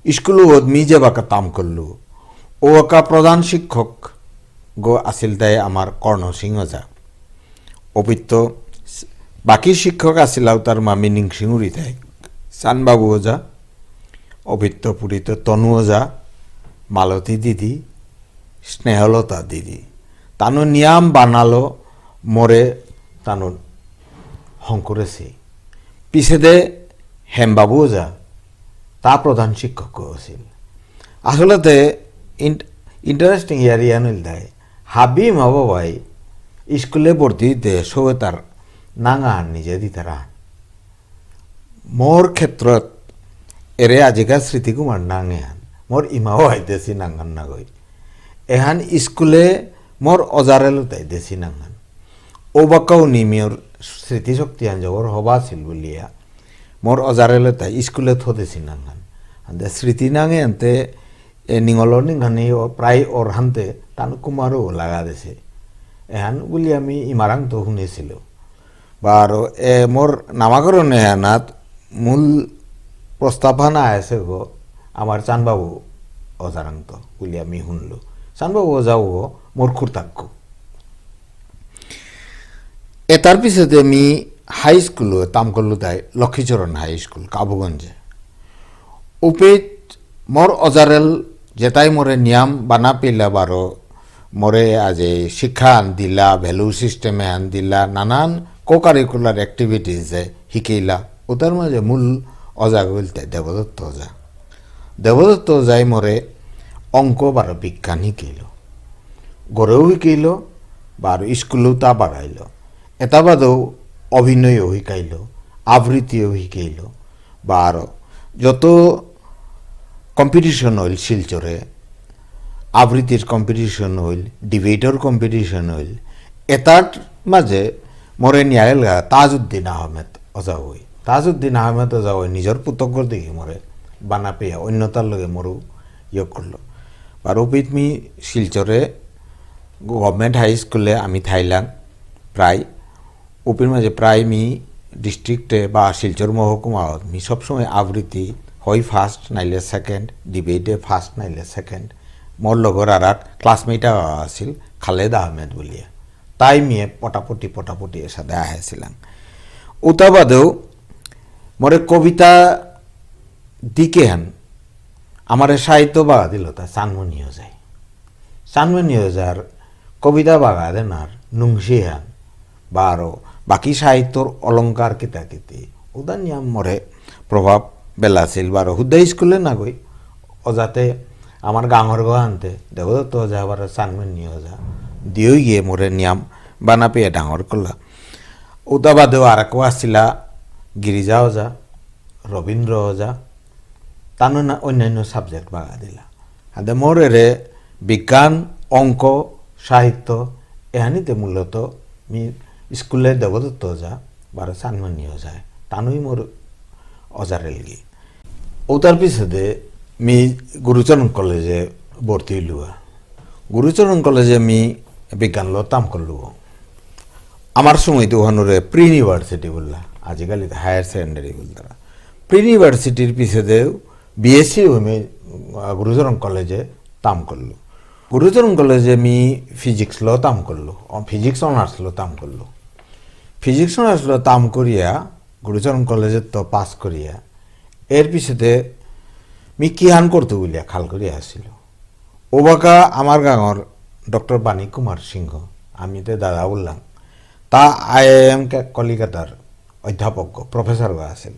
স্কুল মি যে বাকা তাম করলু ও একা প্রধান শিক্ষক গো আছিল তাই আমার কর্ণ সিংহ যা অপিত্য বাকি শিক্ষক আসিলাও তার মা মিনিং সিঙুরি তাই চানবাবু ওজা অভিত্য পুরিত তনু ওজা মালতী দিদি স্নেহলতা দিদি তানো নিয়াম বানালো মোরে তানো হং করেছি পিছে দে হেমবাবু ওজা তা প্রধান শিক্ষক আছিল আসলতে ইন্টারেস্টিং ইয়ারিয়া নিল দেয় হাবি মা বাবাই স্কুলে ভর্তি দিতে সবে তার নাঙা নিজে দিতারা মোর ক্ষেত্ৰত এরে আজিকার স্মৃতিকুমার নাঙে হান মোর ইমাও আইতেছি নাঙান না গই এহান স্কুলে মোর অজারেলো তাই দেশি নাঙান ও বাক্কাও নিমিয়র স্মৃতিশক্তি হান জবর হবা আছিল বলিয়া মোর অজারেলো তাই স্কুলে থদেছি নাঙান আনতে স্মৃতি নাঙে আনতে নিঙলৰ নিঙানি প্রায় ওর হানতে তান কুমারও লাগা দেছে এহান বলি আমি ইমারাং তো শুনেছিল বা আৰু মোর নামাকরণ এহানাত মূল প্রস্তাবনা আছে গো আমার চানবাবু অজারান্ত বলি আমি শুনলো চানবাবু যাও গো মোর খুরতাক্য এটার পিছতে আমি হাই স্কুল তাম করলো তাই লক্ষ্মীচরণ হাই স্কুল কাবুগঞ্জে উপেত মোর অজারেল যেটাই মোরে নিয়ম বানা পেলা বারো মোরে আজে শিক্ষা আন দিলা ভ্যালু সিস্টেমে আন দিলা নানান কো কারিকুলার অ্যাক্টিভিটিজে শিকাইলা ওটার মাঝে মূল অজা বলতে দেবদত্ত ওজাই মোরে অঙ্ক বার বিজ্ঞান শিকাইল গড়েও শিকাইল বার স্কুলেও তা বাড়াইল এটা বাদেও অভিনয়ও শিকাইল আবৃত্তিও শিকাইল বার যত কম্পিটিশন হইল শিলচরে আবৃত্তির কম্পিটিশন হইল ডিবেটর কম্পিটিশন হইল এটার মাঝে মোরে নিয়াইল তাজউদ্দিন আহমেদ অজা হই তাজউদ্দিন আহমেদ অজা হই নিজের পুতকর দেখি মোরে বানা পেয়া অন্যতার লগে মোরও ইয়ে করলো আর ওপিত মি শিলচরে গভর্নমেন্ট হাই স্কুলে আমি থাইলাম প্রায় ওপির মাঝে প্রায় মি ডিস্ট্রিক্টে বা শিলচর মহকুমা মি সবসময় আবৃত্তি হয় ফার্স্ট নাইলে সেকেন্ড ডিবেটে ফার্স্ট নাইলে সেকেন্ড মোর লগর আর ক্লাসমেট আছিল খালেদ আহমেদ বলিয়া তাই মিয়ে পটাপটি এর সাথে আহেছিলাম ওটা বাদেও মোরে কবিতা দিকে হেন আমার সাহিত্য বাগা দিল তা চানমনিও যায় কবিতা বাগা দেন আর নুংসি হেন বা আরো বাকি সাহিত্যর অলঙ্কার কিতাকিতি ওটা নিয়ম মরে প্রভাব বেলাছিল বারো হুদ্দা স্কুলে না গই অজাতে আমার গাঁৱৰ গো আনতে দেবদত্ত ওজা আবার চানমনি ওজা দিয়েও গিয়ে মোরে নিয়ম বানা পেয়ে ডাঙর করলা ওটা বাদেও আর একো আসছিলা গিরিজা ওজা রবীন্দ্র ওজা তানো না অন্যান্য সাবজেক্ট বাগা দিলা আদে মোর এরে বিজ্ঞান অঙ্ক সাহিত্য এহানিতে মূলত মি স্কুলে দেবদত্ত ওজা বার চানমনি ওজায় তানুই মোর অজারেল গিয়ে ওটার পিছতে মি গুরুচরণ কলেজে ভর্তি হইলু গুরুচরণ কলেজে আমি বিজ্ঞান লতাম করলু আমার সময় তো ওখানে প্রি ইউনিভার্সিটি বললা আজিকালি হায়ার সেকেন্ডারি বলতারা প্রি ইউনিভার্সিটির পিছতে বিএসসি আমি গুরুচরণ কলেজে তাম করলু গুরুচরণ কলেজে আমি ফিজিক্স ল তাম করলু ফিজিক্স অনার্স ল তাম করলু ফিজিক্স অনার্স ল তাম করিয়া গুরুচরণ কলেজে তো পাস করিয়া এর পিছতে মি কি হান করতো বলিয়া খাল করিয়া আসছিল ও বাকা আমার গাঁৱৰ ডক্টর বাণী কুমার সিংহ আমি তো দাদা বললাম তা IIM কলিকাতার অধ্যাপক প্রফেসর আছিল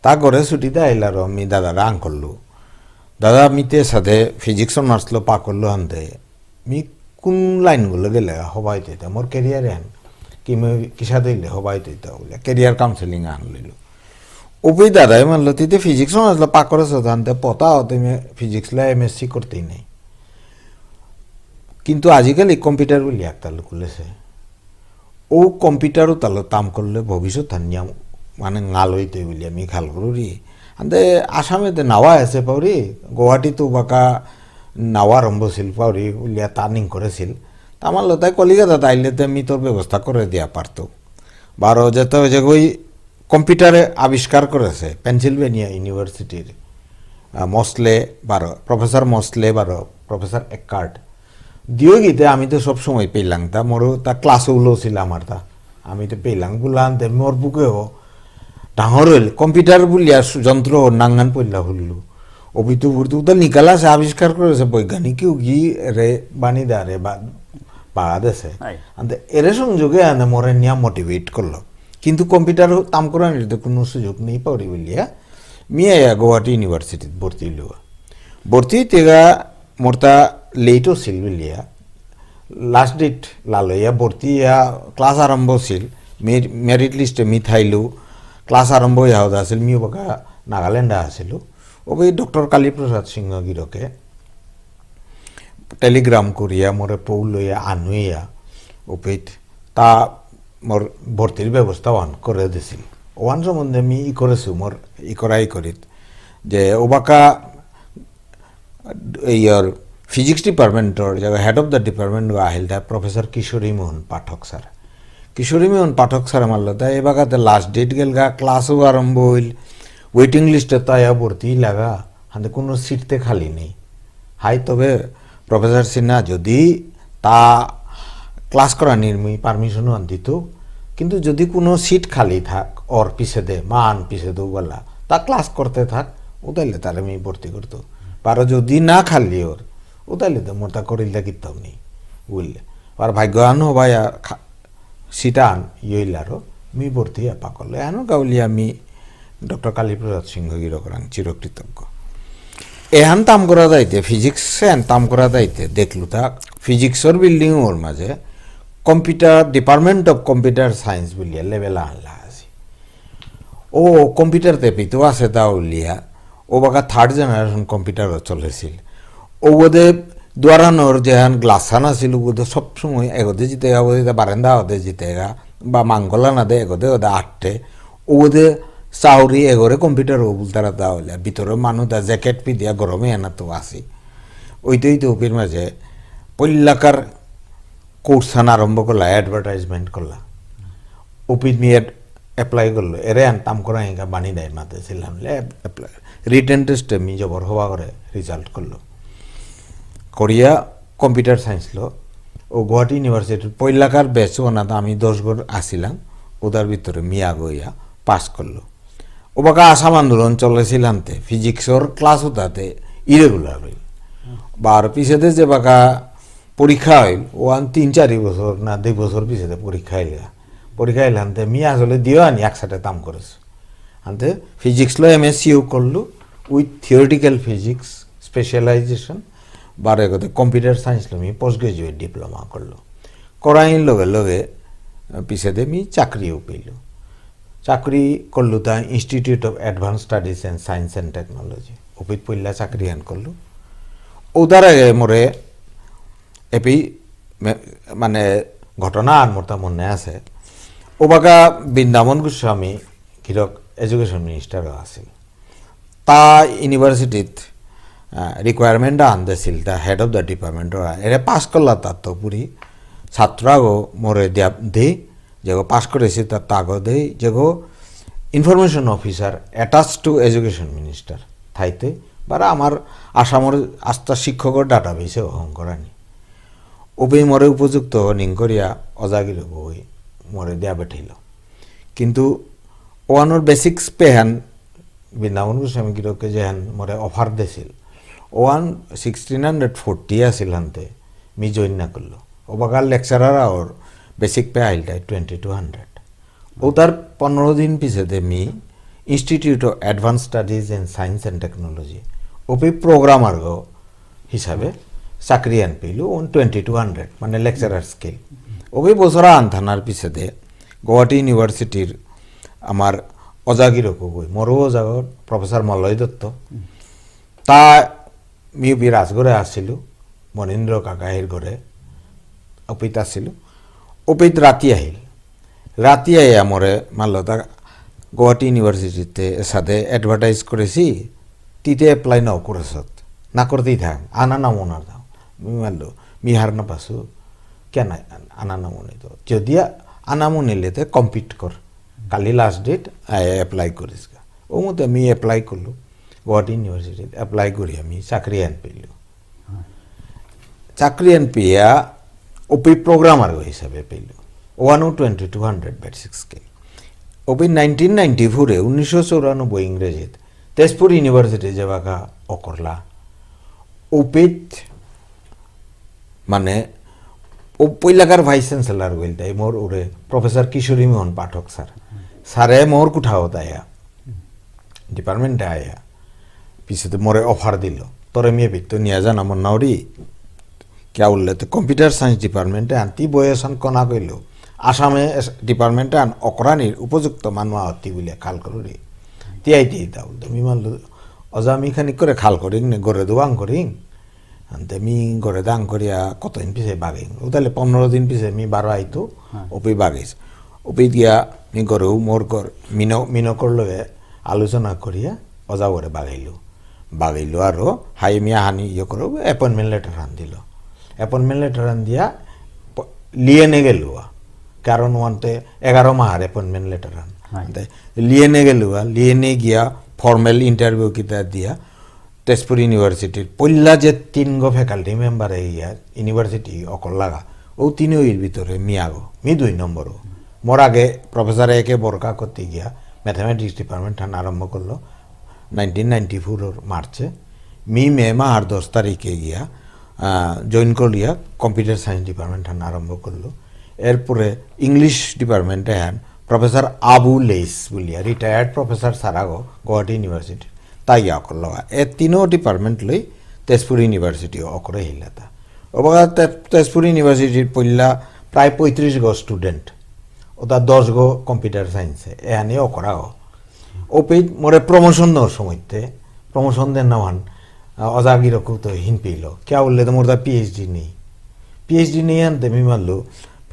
তা ঘরে ছুটিতে আইলার আমি দাদারা করলো দাদা মিতে সাথে ফিজিক্স অনার্স লো পা করলো আনতে মি কোন লাইনগুলো গেলে হবাই তৈতা মোর কেরিয়ারে আন কিসা দিলে হবাই তৈতা বলে কেরিয়ার কাউন্সেলিং আন লইল ওপি দাদাই মানলো তুই ফিজিক্স আসলে পাকড়ে সাধারণতে পতা তুমি ফিজিক্স লাই এমএসসি করতেই নেই কিন্তু আজিকালি কম্পিউটার বলি একতাল খুলেছে ও কম্পিউটারও তালো তাম করলে ভবিষ্যৎ নিয়ম মানে গাল হইতে বলি আমি খাল করি আন্দে আসামেতে নাওয়া আছে পাউরি গুয়াহাটিতো বাকা নাওয়া আরম্ভ ছিল পাউরি উলিয়া টার্নিং করেছিল আমার লতায় কলিকাতা তাইলে আমি তোর ব্যবস্থা করে দেওয়া পারতো বারো যেতে যে ওই কম্পিউটারে আবিষ্কার করেছে পেনসিলভেনিয়া ইউনিভার্সিটির মসলে বারো প্রফেসর মসলে বারো প্রফেসর একার্ড দিও গীতে আমি তো সব সময় পেলাম তা মোরও তা ক্লাসগুলো ছিল আমার তা আমি তো পেলাম বললাম মোর বুকেও ডাঙর হইল কম্পিউটার বলিয়া যন্ত্র নাঙ্গান পড়লা হইল অভিতু ভুর্তু তো নিকালাসে আবিষ্কার করেছে বৈজ্ঞানিকও গি রে বানিদা রে বাড়া দেছে এর সংযোগে আনে মোরে নিয়া মোটিভেট করলো কিন্তু কম্পিউটার তাম করা নিতে কোনো সুযোগ নেই পারি বলিয়া মিয়া গুয়াহাটি ইউনিভার্সিটিত ভর্তি হইল ভর্তি তেগা মোরতা লেটও ছিল বলিয়া লাস্ট ডেট লালইয়া ভর্তি ক্লাস আরম্ভ ছিল মেরিট লিস্টে মি থাইলো ক্লাস আরম্ভ হওয়া আছিল মিও বাকা নাগাল্যান্ডে আছিল ওই ডক্টর কালীপ্রসাদ সিংহ গিরকে টেলিগ্রাম করিয়া মোরে পৌ লইয়া আনুইয়া ওপেত তা মোর ভর্তির ব্যবস্থা ওয়ান করে দিছিল ওয়ান সম্বন্ধে আমি ই করেছি মোর ই করাই করিত যে ওবাকা ইয়ার ফিজিক্স ডিপার্টমেন্টর যে হেড অফ দ্য ডিপার্টমেন্ট আহিল the professor Kishori Mohan Pathak sir Kishori Mohan Pathak sir মারল তাই এবাকাতে লাস্ট ডেট গেল গা ক্লাসও আরম্ভ হইল ওয়েটিং লিস্টে তাই ভর্তি লাগা হাতে কোনো সিটতে খালি নেই হাই তবে প্রফেসর সিনহা যদি তা ক্লাস করা নির্মি পারমিশনও আন দিত কিন্তু যদি কোনো সিট খালি থাক ওর পিছে দে মান পিছে দো বলা তা ক্লাস করতে থাক ও তাইলে তার আমি ভর্তি করতো পারো যদি না খালি ওর ও তাইলে তো মোটা করিলে কিতাম নেই বুঝলে আর ভাগ্যান হবাই সিটান ইলারও মি ভর্তি আপা করলে এনো গাউলি আমি ডক্টর কালীপ্রসাদ সিংহ গিরকরাং চিরকৃতজ্ঞ এহান তাম করা যাইতে ফিজিক্স এন তাম করা যাইতে দেখলু তা ফিজিক্সর বিল্ডিং ওর মাঝে computer department of computer science বলিয়া লেভেল আনলা আছে ও কম্পিউটার তেপিতো আছে তা উলিয়া ও বাকা থার্ড জেনারেশন কম্পিউটারও চলেছিল ও বোধে দোয়ারানোর যেহান গ্লাসান আছিল বোধ সবসময় এগোতে জিতে গা বোধ বারেন্দা হতে জিতে গা বা মাঙ্গলা না দে এগোতে ওদের আটটে ও বোধে চাউরি এগরে কম্পিউটার ও বলতারা তা হলে ভিতরে মানুষ তা জ্যাকেট পিদিয়া গরমে এনা তো আসি ওইটাই তো ওপির মাঝে পল্লাকার কোর্সান আরম্ভ করলা অ্যাডভার্টাইজমেন্ট করলা ওপির নিয়ে অ্যাপ্লাই করলো এরে আনতাম করা এঁকা বানি দেয় মাতে ছিলাম অ্যাপ্লাই রিটেন টেস্টে মি জবর হওয়া করে রেজাল্ট করলো করিয়া কম্পিউটার সায়েন্স লো ও গুয়াহাটি ইউনিভার্সিটির পয়লাকার ব্যাচও না আমি 10 ঘর আসিলাম ওদের ভিতরে মিয়া গইয়া পাস করলো ও বাকা আসাম আন্দোলন চলেছিল আনতে ফিজিক্সর ক্লাসও তাতে ইরেগুলার হইল বার পিছেতে যে বাকা পরীক্ষা হইল ও আন 3-4 বছর না 2 বছর পিছেতে পরীক্ষা হইল আনতে মিয়া আসলে দিও আনি একসাথে তাম করেছে আনতে ফিজিক্স লো এমএসসিও করলো উইথ থিওরিটিক্যাল ফিজিক্স স্পেশালাইজেশন বারে কথা কম্পিউটার সায়েন্স লো মি পোস্ট গ্রাজুয়েট ডিপ্লোমা করলো করাইন লগে লগে পিছেতে মি চাকরিও পেল চাকরি করলো তা institute of advance studies and science and technology ওপিত পইলা চাকরি হ্যান করলো ওদার আগে মোরে এপি মানে ঘটনা আর মোর তা মনে আছে ও বাকা বৃন্দাবন গোস্বামী কিরক এডুকেশন মিনিস্টারও আছিল তা ইউনিভার্সিটিত রিকোয়ারমেন্ট আনতেছিল তা হেড অফ দ্য ডিপার্টমেন্ট এরা পাস করলা তার তো পুরি ছাত্রাগো মোরে দে যেগো পাস করেছে তার তাগো দে যেগো information officer attach to education minister থাইতে বারা আমার আসামর আস্থা শিক্ষকর ডাটাবেসে অহং করানি ওবে মরে উপযুক্ত নিং করিয়া অজাগির বই মরে দেয়া বেঠাইল কিন্তু ওয়ানোর বেসিক্স পেহান বৃন্দাবন গোস্বামী গিরকে যেহান মরে অফার দিছিল ওয়ান 1640 আছিল হানতে মি জয়েন না করলো ও বাকার লেকচারার আর বেসিক পে আইলটাই 2200 ও তার 15 দিন পিছেতে মি institute of advance studies in science and technology ওপি প্রোগ্রামার গো হিসাবে চাকরি আন পেলো 120-100 মানে লেকচারার স্কেল ওই বছর আন থানার পিছতে গুয়াহাটি ইউনিভার্সিটির আমার অজাগিরক বই মোরও অজাগর প্রফেসর মলয় দত্ত তা মিউপি রাজগড়ে আসছিল মনীন্দ্র কাকাহির ঘরে অপিত আসছিল অপিত রাতি আহিল রাতি আই আমরে মানলো তা গুয়াহাটি ইউনিভার্সিটিতে সাথে অ্যাডভার্টাইজ করেছি তিতে এপ্লাই নাও করেছত না করতেই থাক আনা নামো না দাও মানলো মিহার না পাসু কেন আনা নামো নেই তো যদি আনামো নিলেতে কমপ্লিট কর কালি লাস্ট ডেট এপ্লাই করিস ও মতো আমি এপ্লাই করলো গুয়াহাটি ইউনিভার্সিটিতে এপ্লাই করি আমি চাকরি আন পেলো চাকরি আন পেয়া ওপি প্রোগ্রামার হিসাবে পেল 120-100 বেসিক স্কেল ওপি 1994 1994 ইংরেজিত তেজপুর ইউনিভার্সিটি যাবাকা অকরলা ওপিত মানে ও পইলাকার ভাইস চ্যান্সেলার গইল তাই মোর ওরে প্রফেসর কিশোরী মোহন পাঠক স্যার স্যারে মোর কুঠাও তাইয়া ডিপার্টমেন্টে আয়া পিছতে মোরে অফার দিল তোরে মেয়ে বিত্ত নিয়ে যান আমার নাওরি क्या बोलले तो कंप्यूटर साइंस डिपार्टमेंटे आनती बयसन कना कइलो आसामे डिपार्टमेंटे आन अकरानिर उपयुक्त मानुआ हती बोले खाल करी তিয়াইতি দাও তুমি মানলো অজামি খানি করে খাল করিং নে গড়ে দোয়াং করিং আনতে মি গড়ে দাং করিয়া কতদিন পিছে বাগিং তাহলে 15 দিন পিছে মি 12 আইতো ওপি বাগিস ওপি দিয়া মি গড়েও মোর কর মিনো করলগে আলোচনা করিয়া অজা গড়ে বাগাইলো আর হাই মিয়া হানি ইয়ে করো অ্যাপয়েন্টমেন্ট লেটার আন দিল অ্যাপয়েন্টমেন্ট লেটার আন দিয়া লিয়ে নে গেল কারণ ওয়ানতে 11 মাহার অ্যাপয়েন্টমেন্ট লেটার আন লিয়ে নে গেল লিয়ে নে গিয়া ফর্মাল ইন্টারভিউ কিতা দিয়া তেজপুর ইউনিভার্সিটির পল্লা যে 3 গো ফ্যাকাল্টি মেম্বার ইয়া ইউনিভার্সিটি অকল লাগা ও 3 এর ভিতরে মি 2 নম্বর মোর আগে প্রফেসর একে বরকা করতে গিয়া ম্যাথামেটিক্স ডিপার্টমেন্ট আরম্ভ করলো 1994 মার্চে মে মাহার 10 তারিখে গিয়া জয়েন করলিয়া কম্পিউটার সায়েন্স ডিপার্টমেন্ট আরম্ভ করলো এরপরে ইংলিশ ডিপার্টমেন্টে প্রফেসর আবু লেইস বলিয়া রিটায়ার্ড প্রফেসর সারাগো গুয়াহাটি ইউনিভার্সিটি তাই করলো এ 3 ডিপার্টমেন্ট লই তেজপুর ইউনিভার্সিটি অকরে হিলাতা ওবা তেজপুর ইউনিভার্সিটির পড়লা প্রায় 35 গো স্টুডেন্ট ওটা 10 গো কম্পিউটার সায়েন্সে এহানি অকরা ওপি মোরে প্রমোশন দেওয়ার সময়তে প্রমোশন দেন নামান অজাগিরকু তো হিন পেল क्या বললে তো মোর পিএইচডি নেই আনতে আমি মানলো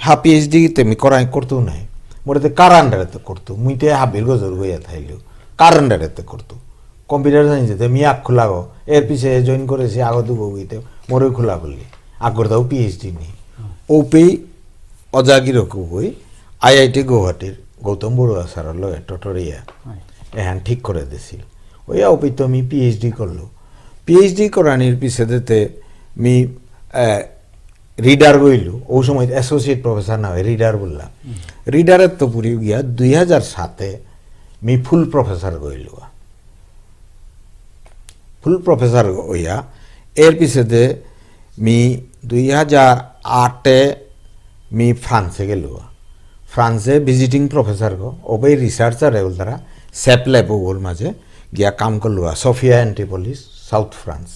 হ্যাঁ পিএইচডি তেমি করাই করতো নাই মোরে তো কার আন্ডারেতে করতো মুইতে হাবির গজর গইয়া থাইলো কার আন্ডারেতে করতো কম্পিউটার সায়েন্সে মি আগ খোলাগো এর পিছে জয়েন করেছি আগো দুবো গইতে মোরে খোলা করলি আগর দাও পিএইচডি নেই ওপি অজাগিরকু হই আইআইটি গুয়াহাটির গৌতম বড়ুয়া স্যারের লগে টটরিয়া এহান ঠিক করে দিছিল ওই ওপি তো আমি পিএইচডি করলো পিএইচডি করানির পিছতে মি রিডার গইল ও সময় অ্যাসোসিয়েট প্রফেসর না হয় রিডার বললাম রিডারের তো পুরি গিয়া 2007 মি ফুল প্রফেসর গইল ফুল প্রফেসর হইয়া এর পিছতে মি 2008 মি ফ্রান্সে গেল ফ্রান্সে ভিজিটিং প্রফেসর গো ওবে রিসার্চার এগুলো তারা সেপ ল্যাব ওগুলোর মাঝে গিয়া কাম করলো সোফিয়া অ্যান্টিপোলিস সাউথ ফ্রান্স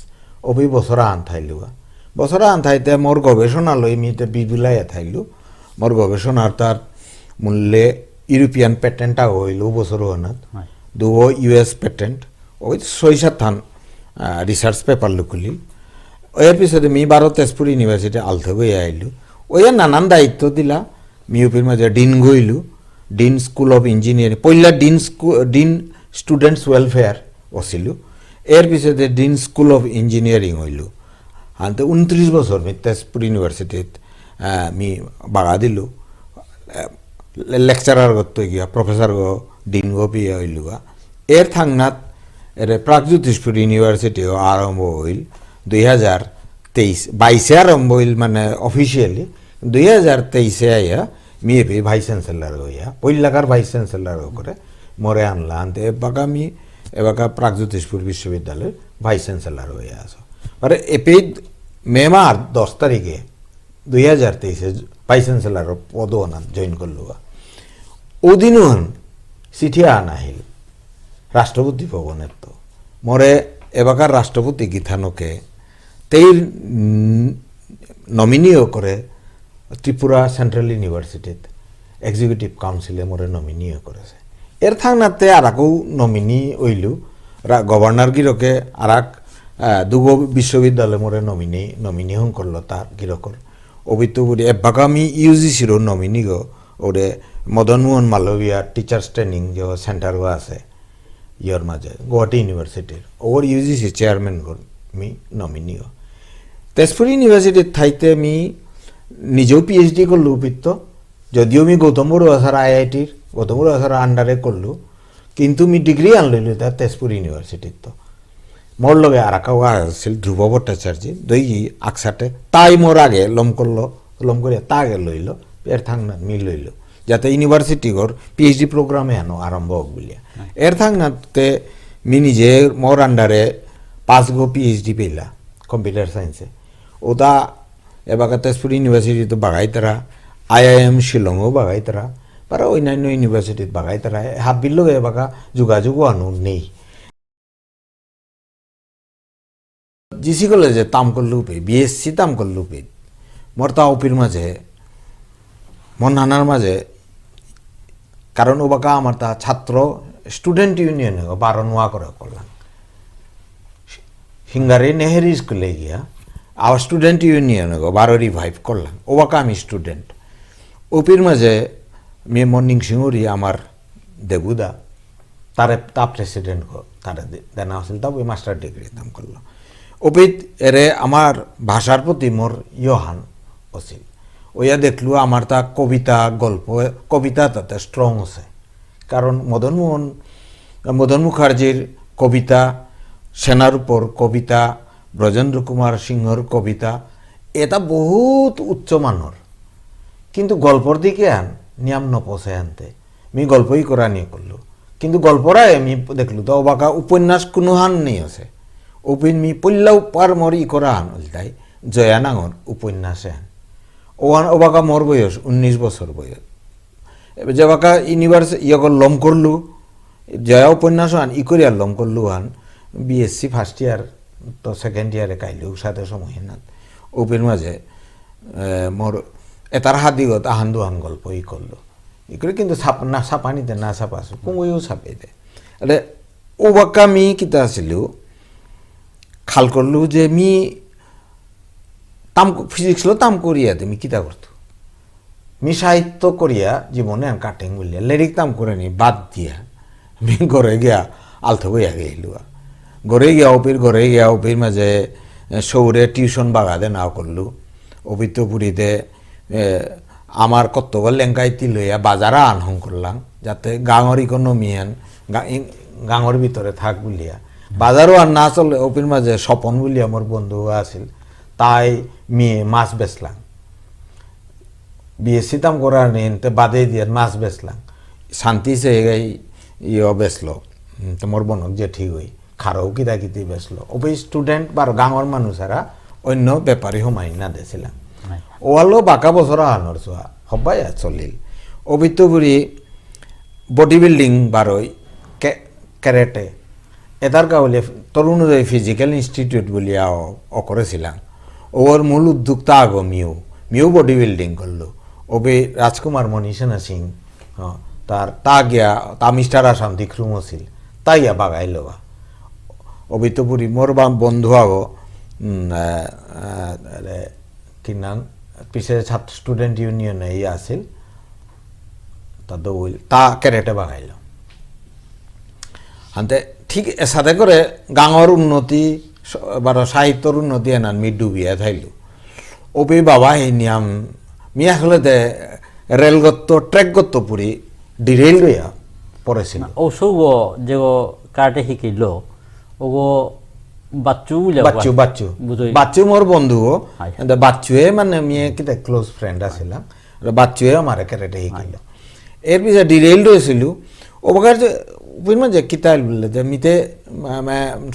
ওবি বছরা আন থাইলু বছরা আন থাইতে মোর গবেষণা লই মিতে বিবিলাইয়া থাইলু মোর গবেষণার তার মূল্যে ইউরোপিয়ান পেটেন্ট হইল বছর হনাত দুও ইউএস পেটেন্ট ওই 6-7 থান রিসার্চ পেপার লুকুলি এর পিছতে মি 12 তেজপুর ইউনিভার্সিটি আলথে গই আইলু ওই নানান দায়িত্ব দিলা মিউপির মাঝে ডিন গইলু ডিন স্কুল অফ ইঞ্জিনিয়ারিং পইলা ডিন স্টুডেন্টস ওয়েলফেয়ার ওসিলু এর পিছতে ডিন স্কুল অফ ইঞ্জিনিয়ারিং হইল আনতে 29 বছর মি তেজপুর ইউনিভার্সিটিত মি বাগা দিলু লেকচারার গত গিয়া প্রফেসর গো ডিন গো পিয়া হইলু এর থাংনাত এর প্রাগজ্যোতিষপুর ইউনিভার্সিটি আরম্ভ হইল 2023 আরম্ভ হইল মানে অফিসিয়ালি 2023 আইয়া মি এপি ভাইস চ্যান্সেলর হইয়া পইলাকার ভাইস চ্যান্সেলর করে মরে আনলা আনতে বাগামি এবাকা প্রাগজ্যোতিষপুর বিশ্ববিদ্যালয়ের ভাইস চ্যান্সেলর হয়ে আসো মানে এপি মে মাস 10 তারিখে 2023 ভাইস চ্যান্সেলর পদ জয়েন করলো ওদিনও চিঠি আন আহিল রাষ্ট্রপতি ভবনের তো মরে এবাকার রাষ্ট্রপতি গীথানোকে তেই নমিনিও করে ত্রিপুরা সেন্ট্রাল ইউনিভার্সিটিত এক্সিকিউটিভ কাউন্সিলে মোরে নমিনিও করেছে এর থাকনাতে আর একও নমিনি ওইলু গভর্নর গিরকে আর এক দুগো বিশ্ববিদ্যালয় মোরে নমিনি হন করলো তার গিরকর অবিতুবুরি এবাকা আমি ইউজিসির নমিনি গো ওরে মদন মোহন মালবিয়া টিচার্স ট্রেনিং যে সেন্টারও আছে ইয়র মাঝে গুয়াহাটি ইউনিভার্সিটির ওর ইউজিসি চেয়ারম্যান মি নমিনি গো তেজপুর ইউনিভার্সিটির ঠাইতে আমি নিজেও পিএইচডি করলো উপিত্ত যদিও আমি গৌতম বড়ুয়া স্যার আইআইটির গৌতম বড়ুয়া স্যার আন্ডারে করলো কিন্তু আমি ডিগ্রি আনলিলো তার তেজপুর ইউনিভার্সিটির তো মোর লগে আর একাও আসছিল ধ্রুব ভট্টাচার্য দই আকসাটে তাই মোর আগে লম করিয়া তা আগে লইল এর থাকনা মি লইল যাতে ইউনিভার্সিটিগর পিএইচডি প্রোগ্রামে আনো আরম্ভ হোক বলিয়া এর থাকনাতে মি নিজে মোর আন্ডারে 5 গো পিএইচডি পেলা কম্পিউটার সায়েন্সে ওটা এবার তেজপুর ইউনিভার্সিটি তো বাগাই তারা আইআইএম শিলংও বাগাই তারা বা অন্যান্য ইউনিভার্সিটিত বাগাই তারা হাবির লগে এবার যোগাযোগও আনো নেই জিসি কলেজে তাম করলেও পে বিএসসি তাম করলেও পে মোর তা অপির মাঝে মন নানার মাঝে কারণ ও বাকা আমার তা ছাত্র স্টুডেন্ট ইউনিয়নে বারো নোয়া করে করলাম সিঙ্গারে নেহেরি স্কুলে গিয়া আবার স্টুডেন্ট ইউনিয়নে বারো রিভাইভ করলাম ও বাকা আমি স্টুডেন্ট ওপির মাঝে মে মর্নিং সিংহরি আমার দেবুদা তারে তা প্রেসিডেন্ট তারে দেনা আসছিল তা ওই মাস্টার ডিগ্রি দাম করলো ওপিত এরে আমার ভাষার প্রতি মোর ইয়হান আছিল ওইয়া দেখলু আমার তা কবিতা গল্প কবিতা তাতে স্ট্রং আছে কারণ মদন মুখার্জির কবিতা সেনার উপর কবিতা ব্রজেন্দ্র কুমার সিংহর কবিতা এটা বহুত উচ্চমানর কিন্তু গল্পর দিকে নিয়ম নপসে আনতে আমি গল্পই করা নিয়ে করলো কিন্তু গল্পরাই আমি দেখলু তো বাকা উপন্যাস কোনো হান নেই আছে ওপিন মি পল্লাও পার মর ই করা হান উল্টাই জয়ানাঙর উপন্যাসে হান ও বাকা মোর বয়স 19 বছর বয়স যে বাকা ইউনিভার্সিটি ইয়কর লম করলু জয়া উপন্যাস হান ই করিয়ার লম করলু হান বিএসসি ফার্স্ট ইয়ার তো সেকেন্ড ইয়ারে কাইলু সাথে সময় না ওপের মাঝে মোর এটার হাদিগত আহান দুহান গল্প ই করলো ই করে কিন্তু ছাপানিতে না ছাপাছো কুমইও ছাপাই দে আরে ও বাক্কা মি কিতা আছিল খাল করলু যে মি তাম ফিজিক্স লো তাম করিয়া তুমি কিতা করতো মি সাহিত্য করিয়া জীবনে কাটিং বলিয়া লেরিক তাম করে নি বাদ দিয়া মি ঘরে গিয়া আলথ গইয়া গেলু ঘরে গিয়া ওপির মাঝে সৌরে টিউশন বাগাদে নাও করলু অবিত্তপুরীতে আমার কর্তব্য লেঙ্কাইতি লইয়া বাজারা আনহং করলাম যাতে গাঁৱৰ ইকোনমি গাঁৱৰ ভিতরে থাক বলিয়া বাজারও আর না চলে ওপির মাঝে স্বপন বলিয়া আমার বন্ধু আছিল তাই মেয়ে মাছ বেচলাম বিএসসি তাম করার নিতে বাদে দিয়ে মাছ বেচলাম শান্তি সে ইয়ে বেচলো তোমার বনক যে ঠিক হই খারও কিতা কিতি বেচলো ওই স্টুডেন্ট বা গাঁৱৰ মানুষেরা অন্য ব্যাপারী সোমাই না দিয়েছিলাম ওয়ালো বাকা বছর আহানোর চোয়া সবাই চলিল অবিত্তপুরী বডি বিল্ডিং বারোই ক্যারেটে এটার কাউলে তরুণোদয় ফিজিক্যাল ইনস্টিটিউট বলিয়া করেছিলাম ওর মূল উদ্যোক্তা আগো মিউ বডি বিল্ডিং করলো ওবে রাজকুমার মনীষণা সিং তা গিয়া তা মিস্টার আসাম দিক্রুম ছিল তাইয়া বাগাইল অবিত্তপুরী মোর বন্ধু আগো কি নাম পিছে ছাত্র স্টুডেন্ট ইউনিয়নে ই আছিল তা ক্যারেটে বাগাইল আনতে ঠিক সাথে করে গাঁৱৰ উন্নতি বা সাহিত্যর উন্নতি এনান মি ডুবিয়া থাইলো ওপি বাবা এই নিয়ম মি আসলে রেলগত ট্রেকগত পুরি ডিরেল রইয়া পড়েছিল ও সৌগ যে কার্টে শিকিল ওগো বাচ্চু মোর বন্ধু বাচ্চুয়ে মানে মিয়ে কিতা ক্লোজ ফ্রেন্ড আছিলাম বাচ্চুয়ে আমার ক্যারেটে শিকিল এর পিছে ডিরেল রয়েছিল ওবাকার যে যে কিতাল বললে যে মিতে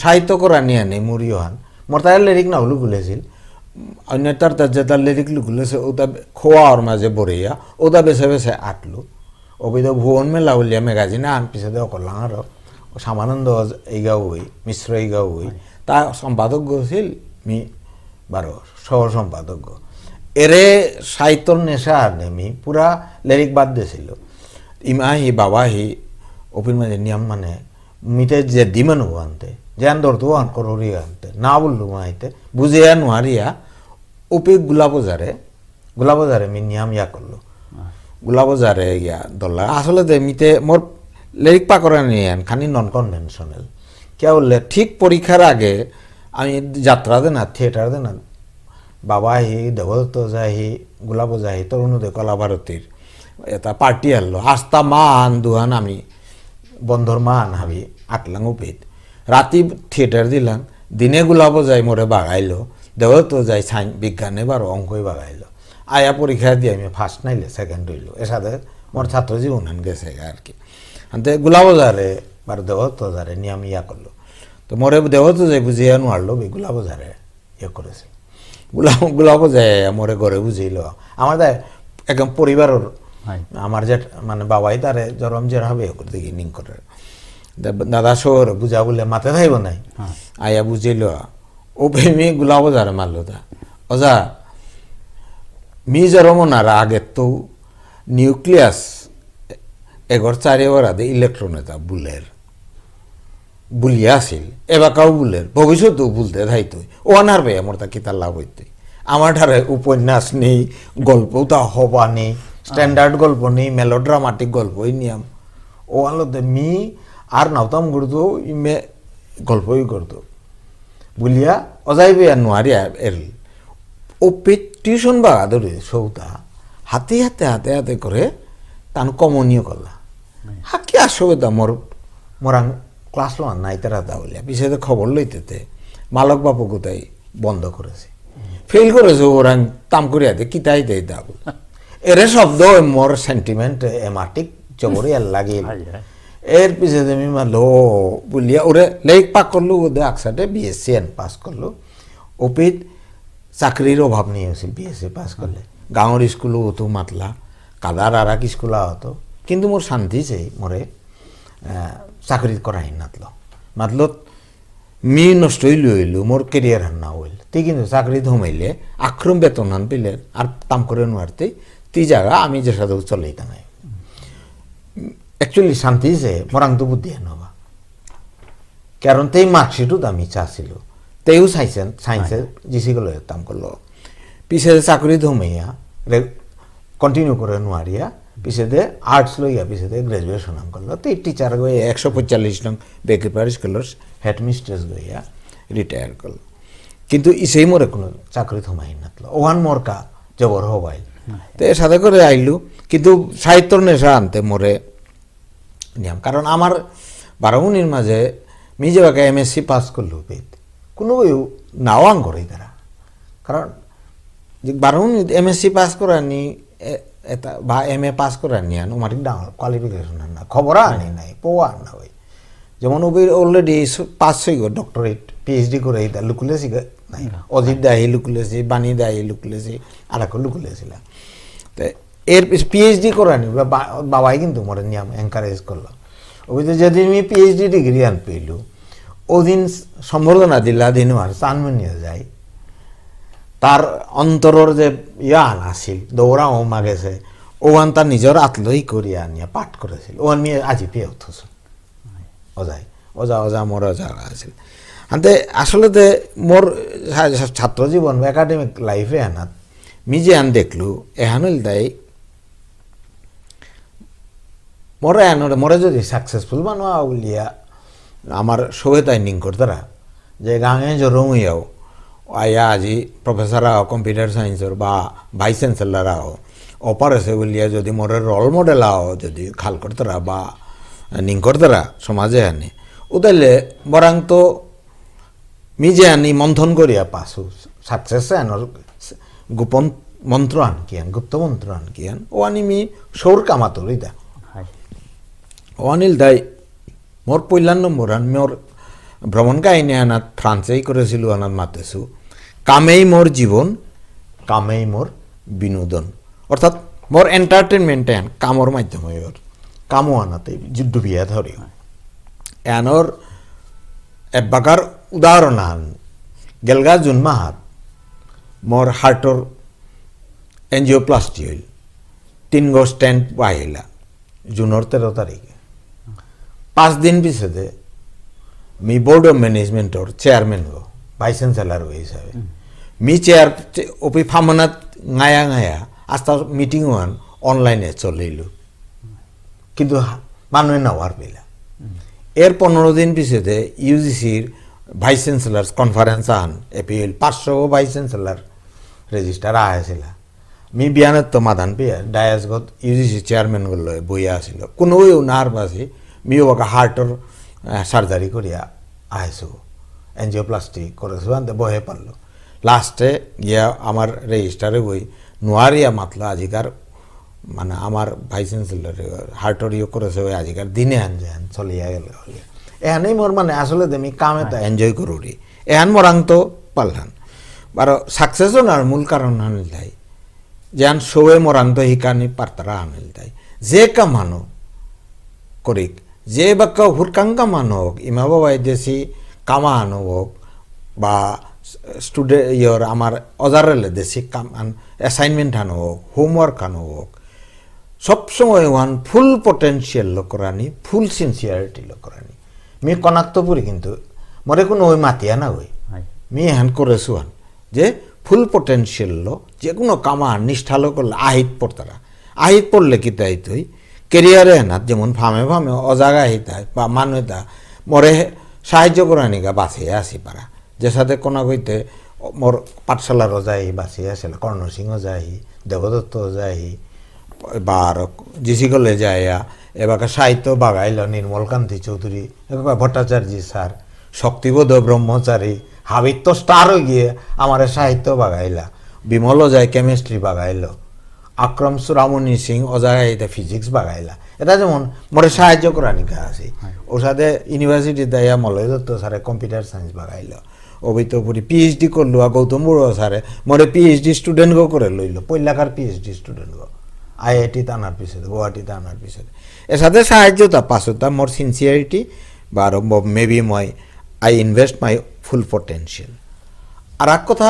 সাহিত্য করা নিয়ে নেই মুরিওহান মোর তার লিরিক না হলো গুলেছিল অন্য তার যে তার লিরিক গুলেছে ওটা খোয়ার মাঝে বরিয়া ওটা বেছে বেছে আটলো অবিধ ভুবন মেলা উলিয়া ম্যাগাজিনে আন পিছে দেওয়া করলাম আর সামানন্দ এইগাও হই মিশ্র এইগাও হই তা সম্পাদক গছিল মি বারো সহ সম্পাদক এরে সাহিত্যর নেশা নেমি পুরা লিরিক বাদ দিয়েছিল ইমাহি বাবাহি অপির মাঝে নিয়ম মানে মিটে যে দিমানু আনতে জ্ঞান ধরতো আন করি আনতে না বললু মাইতে বুঝিয়া নোয়ারিয়া উপি গোলাবাজারে মি নিয়ম ইয়া করলো গোলাবাজারে ইয়া দল্লা আসলে মিতে মোর লিরিক পা করে নিয়ে খানি নন কনভেনশনাল কে বললে ঠিক পরীক্ষার আগে আমি যাত্রা দে না থিয়েটার দে না বাবা আহি দেবদত্ত যাহি গোলাপ যাহি তরুণোদয় কলাভারতীর এটা পার্টি আনলো আস্তা মান দুহান আমি বন্ধর মান হাবি আটলাং উপিত রাতি থিয়েটার দিলাম দিনে গোলাপ যাই মোরে বাগাইলো দেবদত্ত যাই বিজ্ঞানে বারো অঙ্কই বাগাইলো আয়া পরীক্ষা দিয়ে আমি ফার্স্ট নাইলে সেকেন্ড হইলো এর সাথে মোর ছাত্র জীবন গেছে আর কি আনতে গোলাবাজারে বার দেবদত্তজারে নিয়ম ইয়া করলো তো মোরে দেবদত্ত যাই বুঝিয়ে নোয়ারলো গোলাবাজারে ইয়ে করেছে গোলাবাজারে মোরে ঘরে বুঝিল আমার একদম পরিবারের আমার যে মানে বাবাই তারে জরম জের হবে করতে গিয়ে নিং করে দাদা শোর বুঝা বলে মাথা থাইব নাই আয়া বুঝিল ও প্রেমী গোলাবাজারে মারলো তা অজা মি জরমনার আগে তো নিউক্লিয়াস এগর চারি ওরাদে ইলেকট্রন এটা বুলিয়া আছিল এবাকাও বুলের ভবিষ্যতেও বুলতে থাইতো ও আনার ভাই আমার তা কিতার লাভ হইতে আমার ধারে উপন্যাস নেই গল্প তা হবা নেই স্ট্যান্ডার্ড গল্প নেই মেলোড্রামাটিক গল্প এই নিয়ম ও আনলোতে মি আর নাওতাম করতো ইমে গল্পই করতো বুলিয়া অজাইবে আর নোয়ারিয়া এর ও টিউশন বা ধরে সৌতা হাতে করে তান কমনীয় করলা হাকি আসবে মোরাং ক্লাস লোয়ান নাই তারা দাউলিয়া পিছিয়ে খবর লইতে মালক বাপু কোথায় বন্ধ করেছে ফেল করেছে ওরাং তাম করিয়া দে কিতাই দেয় দাও এরে শব্দ মোর সেন্টিমেন্ট এমাটিক জবরি আর লাগিল এর পিছিয়ে আমি মারলো বলিয়া ওরে লেক পাক করলো ওদের আকসাটে বিএসসি পাস করলো ওপিত চাকরির অভাব নিয়ে হয়েছিল বিএসসি পাস করলে গাঁৱৰ স্কুলও হতো মাতলা কাদার আর এক স্কুল হতো কিন্তু মোর শান্তি চাই মোরে চাকরি করাই মাতলো মি নষ্ট হইলো মোর কেরিয়ার হান না হইল তুই কিন্তু চাকরি ধমাইলে আক্রম বেতন হান পেলে আর তাম করে নোয়ারতে তুই জায়গা আমি যে সাথে চলেই তা নাই অ্যাকচুয়ালি শান্তি যে মোরাং তো বুদ্ধি হবা কারণ তেই মার্কশিটও আমি চাচ্ছিল তেও সাইন্সে জিসিগুলো তাম করলো পিছে চাকরি ধমাইয়া কন্টিনিউ করে নোয়ারিয়া পিছে দে আর্টস লইয়া পিছে দে গ্রাজুয়েশন করলো তো টিচার গিয়ে 145 নং বেকিপার স্কুলের হেড মিস্ট্রেস গইয়া রিটায়ার করলো কিন্তু ইসেই মোরে কোনো চাকরি থমাই নাতলো ওয়ান মোরকা জবর হবাইল তো এর সাথে করে আইলু কিন্তু সাহিত্যর নেশা আনতে মোরে নিয়ম কারণ আমার 12 মাঝে মিজে বাকে এমএসসি পাস করলো পেত কোনো নাওয়াং করে তারা কারণ যে 12 এমএসসি পাস করানি এটা বা এম এ পাস করে নিয়ে ওমাটিক ডাঙর কোয়ালিফিকেশন না খবর আনি নাই পোয়া না ওই যেমন ওই অলরেডি পাস হয়ে গো ডক্টরেট পিএইচডি করে এটা লুকুলেছি নাই অজিত দাহি লুকুলেছি বাণী দাহি লুকুলেছি আর এক লুকুলেছিল তো এর পিএইচডি করে নি বাবাই কিন্তু মোরে নিয়ম এনকারেজ করলো ওই তো যেদিন আমি পিএইচডি ডিগ্রি আন পেলু ওদিন সম্বর্ধনা দিলা দিন আর চানমে নিয়ে যায় তার অন্তরের যে ইয়ান আসিল দৌড়াও মাগেছে ওয়ান তার নিজের আতলই করিয়া আনিয়া পাঠ করেছিল ওয়ান নিয়ে আজি পেয়ে উঠছ ওজা মোর অজা আছিল আনতে আসলে মোর ছাত্র জীবন একাডেমিক লাইফে আনাত মিজে আন দেখলু এহানুল দাই মোরে যদি সাকসেসফুল বানোয়া উলিয়া আমার সবেতাই নিং করতারা যে গাঁয়ে জরুমিয়াও আয়া আজি প্রফেসররাও কম্পিউটার সায়েন্সর বা ভাইস চ্যান্সেলররাও অপারেছে বলিয়া যদি মোরে রোল মডেলাও যদি খাল করতারা বা নিং করতারা সমাজে আনি ওদাইলে বরাং তো মিজে আনি মন্থন করিয়া পাসু সাকসেসে আনর গোপন মন্ত্র আনকিয়ান গুপ্ত মন্ত্র আনকিয়ান ও আনি মি সৌর কামাতরি দা ও অনিল দাই মোর ৫ নম্বর আন মোর ভ্রমণ কাহিনী আনাত ফ্রান্সেই করেছিল আনাত মাতেছু কামেই মোর জীবন কামেই মোর বিনোদন অর্থাৎ মোর এন্টারটেনমেন্টে আন কামর মাধ্যমে ওর কামও আনাতে ডুবিয়া ধরি এনর একবাকার উদাহরণ আন গেলগা জুন মাহাত মোর হার্টর এনজিওপ্লাস্টি হইল 3 গো স্টেন্ট বাহিলা জুনের 13 তারিখে 5 দিন পিছতে মি বোর্ড অফ ম্যানেজমেন্টর চেয়ারম্যান গো ভাইস চ্যান্সেলর হিসাবে মি চেয়ার ওপি ফামনাত গায়া আস্তা মিটিং ওয়ান অনলাইনে চলিল কিন্তু মানুষ নেওয়ার পেলা এর 15 দিন পিছতে ইউজিসির ভাইস চ্যান্সেলর কনফারেন্স আন এপিএল 500 ভাইস চ্যান্সেলর রেজিস্টার আয়েছিল মি বিয়ানের তো মাধান পেয়ে ডায়াসগত ইউজিসি চেয়ারম্যান গুলো বইয়া আসিল কোনো নার বাসি মি ওকে হার্টর সার্জারি করিয়া আইসো এনজিওপ্লাস্টি করেছো আনতে বহে পারলো লাস্টে গিয়া আমার রেজিস্টারে বই নোয়ারিয়া মাতলো আজিকার মানে আমার ভাইস চ্যান্সেলর হার্টর ইয়ে করেছে ওই আজিকার দিনে আন যান চলিয়া গেল এখানেই মোর মানে আসলে আমি কামে তো এনজয় করুরি এখান মরাং তো পারলাম বারো সাকসেসও না মূল কারণ আনিল তাই যেন সবে মরাং তো হিকানি পারতারা আনিল তাই যে কামানো করিক যে বাক্য হুরকাঙ্কা মান হোক ইমা বাবাই দেশি কামা আনো হোক বা স্টুডেন্ট ইয়র আমার অজারেলে দেশি কাম অ্যাসাইনমেন্ট আনো হোক হোমওয়ার্ক আনো হোক সবসময় ওয়ান ফুল পটেন্সিয়াল লোকরানি ফুল সিনসিয়ারিটি লোকরানি মি কনাক্তপুরি কিন্তু মরে কোনো ওই মাতিয়া না ওই মি হ্যান করেছো হান যে ফুল পটেন্সিয়াল লো যে কোনো কামা নিষ্ঠালো করলে আহিত পড়তারা আহিত পড়লে কি তাই তুই কেরিয়ারে না যেমন ফামে ফামে অজাগা হিতায় বা মানুষটা মরে সাহায্য করানি গা বাঁচিয়ে আসি পারা যে সাথে কোনা কইতে মোর পাঠশালারও যাই বাঁচিয়ে আসলে কর্ণসিংহ যাই দেবদত্ত যাই বা জিসি কলে যাইয়া এবার সাহিত্য বাগাইল নির্মলকান্তি চৌধুরী এবার ভট্টাচার্য স্যার শক্তিবোধ ব্রহ্মচারী হাবিত তো স্টারও গিয়ে আমার সাহিত্য বাগাইলা বিমলও যায় কেমিস্ট্রি বাগাইল আক্রম সুরামণি সিং অজাগাইতে ফিজিক্স বাগাইলা এটা যেমন মরে সাহায্য করা নিকা আছে ওর সাথে ইউনিভার্সিটি দেয়া মলয় দত্ত স্যারে কম্পিউটার সায়েন্স বাগাইল অবিতপুরি পিএইচডি করলো আর গৌতম বড়ুয়া স্যারে মরে পিএইচডি স্টুডেন্ট গো করে লইল পৈলাকার পিএইচডি স্টুডেন্ট গো আইআইটি আনার পিছনে গুয়াহাটিতে আনার পিছনে এর সাথে সাহায্যতা পাঁচতা মোর সিনসিয়ারিটি বা maybe I invest my full potential আর এক কথা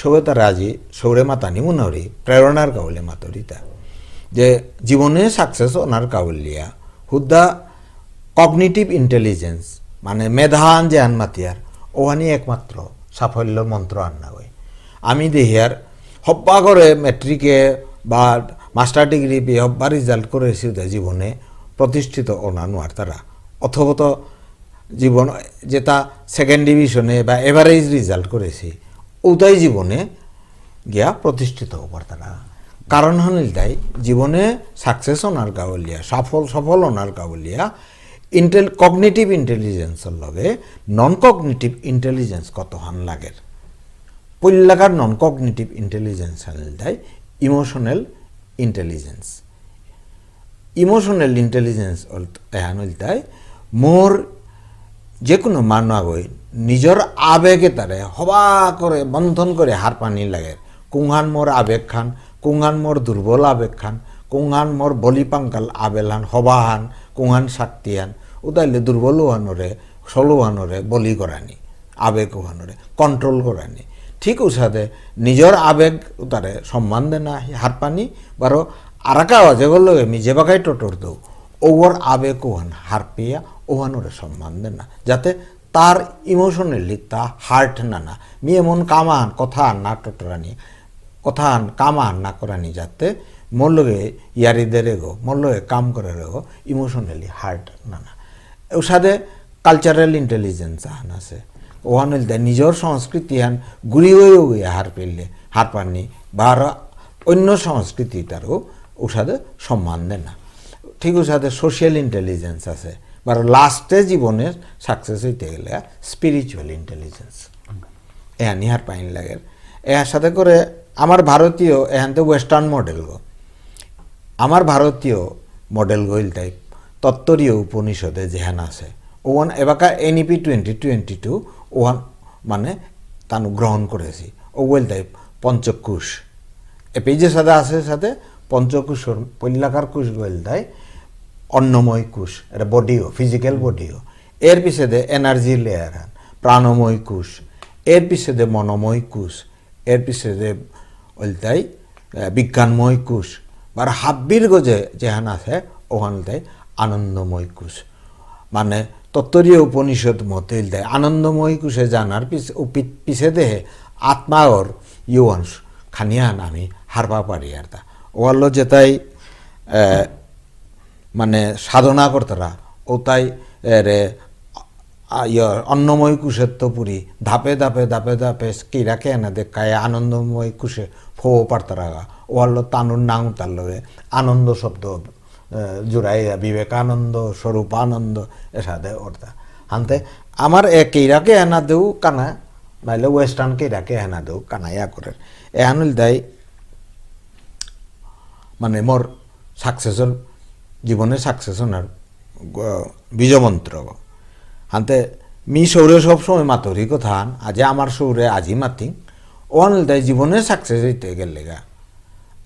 সৌতা রাজি সৌরে মাতানি মনোহরি প্রেরণার কাউলে মাতরিতা যে জীবনে সাকসেস ওনার কাউলিয়া হুদ্দা কগনিটিভ ইন্টেলিজেন্স মানে মেধান যে আন মাতিয়ার ওহানি একমাত্র সাফল্য মন্ত্র আন্না হয় আমি দেহিয়ার হব্বা করে মেট্রিকে বা মাস্টার ডিগ্রি পেয়ে হব্বা রেজাল্ট করেছি জীবনে প্রতিষ্ঠিত ওনার তারা অথবত জীবন যেটা সেকেন্ড ডিভিশনে বা এভারেজ রেজাল্ট করেছি ওটাই জীবনে গিয়া প্রতিষ্ঠিত হবার তারা কারণ হনিল তাই জীবনে সাকসেস ওনার গাওলিয়া সফল ওনার গাওলিয়া কগনিটিভ ইন্টেলিজেন্সের লগে নন কগনিটিভ ইন্টেলিজেন্স কত হান লাগের পল্লাকার নন কগনিটিভ ইন্টেলিজেন্স হনিল তাই ইমোশনাল ইন্টেলিজেন্স ইমোশনাল ইন্টেলিজেন্স হনিল তাই মোর যে কোনো মানুষ নিজের আবেগে তারে হবা করে বন্ধন করে হার পানি লাগে কুংহান মোর আবেগ খান কুংহান মোর দুর্বল আবেগ খান কুংহান মোর বলিপাঙ্কাল আবেলান হবাহান কুংহান শক্তিহান উদাইলে দুর্বল ওহানরে সলোহানরে বলি করানি আবেগ ওহানরে কন্ট্রোল করানি ঠিক ওসাথে নিজের আবেগ তারে সম্মান দে না হার পানি বারো আরাকা আওয়াজে বললো আমি যে বাগাই টোটর দৌ ওর আবেগ ওহান হার পেয়া ওহানরে সম্মান দে না যাতে তার ইমোশনালি তা হার্ট না মি এমন কামান কথা না টোটরানি কথা কামান না করানি যাতে মোর লগে ইয়ারি দে রেগো মোর লগে কাম করে রেগো ইমোশনালি হার্ট না ওর সাথে কালচারাল ইন্টেলিজেন্স আহান আছে ওহান নিজের সংস্কৃতি হান ঘুরি হয়েও গিয়ে হার পেলে হার পাননি বা অন্য সংস্কৃতি তারও ওর সাথে সম্মান দেয় না ঠিক ওর সাথে সোশ্যাল ইন্টেলিজেন্স আছে বা লাস্টে জীবনের সাকসেস হইতে গেলে স্পিরিচুয়াল ইন্টেলিজেন্স এহানি হার পাইন লাগে এর সাথে করে আমার ভারতীয় এহানতে ওয়েস্টার্ন মডেল গো আমার ভারতীয় মডেল গইল টাইপ তত্ত্বরীয় উপনিষদে যেহান আছে ওয়ান এবাকা এনইপি 2022 ওয়ান মানে তানু গ্রহণ করেছি ও ওয়েল টাইপ পঞ্চকুশ এ পেজের সাথে আছে সাথে পঞ্চকুশর পল্লাকার কুশ গইল তাই অন্নময় কুশ এটা বডিও ফিজিক্যাল বডিও এর পিছনে এনার্জি লেয়ার হান প্রাণময় কুশ এর পিছনে মনোময় কুশ এর পিছে যে ওলতাই বিজ্ঞানময় কোষ বা হাব্বির গজে যেহান আছে ওখান দেয় আনন্দময় কোষ মানে তত্ত্বরীয় উপনিষদ মতে দেয় আনন্দময় কোষে জানার পিছে দেহে আত্মাওর ইউয়াংশ খানিয়ান আমি হারবা পারি আর তা ওয়াল্ল যেটাই মানে সাধনা করতারা ও তাই রে অন্নময় কুশের তো পুরি ধাপে ধাপে ধাপে ধাপে কিরাকে এনে দেখায় আনন্দময় কুশে ফো পারতারা ওয়াল্ল তানুর নাং তার লগে আনন্দ শব্দ জোড়াইয়া বিবেকানন্দ স্বরূপানন্দ এসাদে অর্থা হানতে আমার কেইরাকে এনা দেও কানা নাইলে ওয়েস্টার্ন কেইরাকে এনা দেও কানা ইয়া করে এহানুল দেয় মানে মোর সাকসেসর জীবনে সাকসেসনার বীজমন্ত্র হানতে মি সৌরে সবসময় মাতরি কথা আজ আমার সৌরে আজি মাতি ওয়ানুল দেয় জীবনে সাকসেস হইতে গেলে গা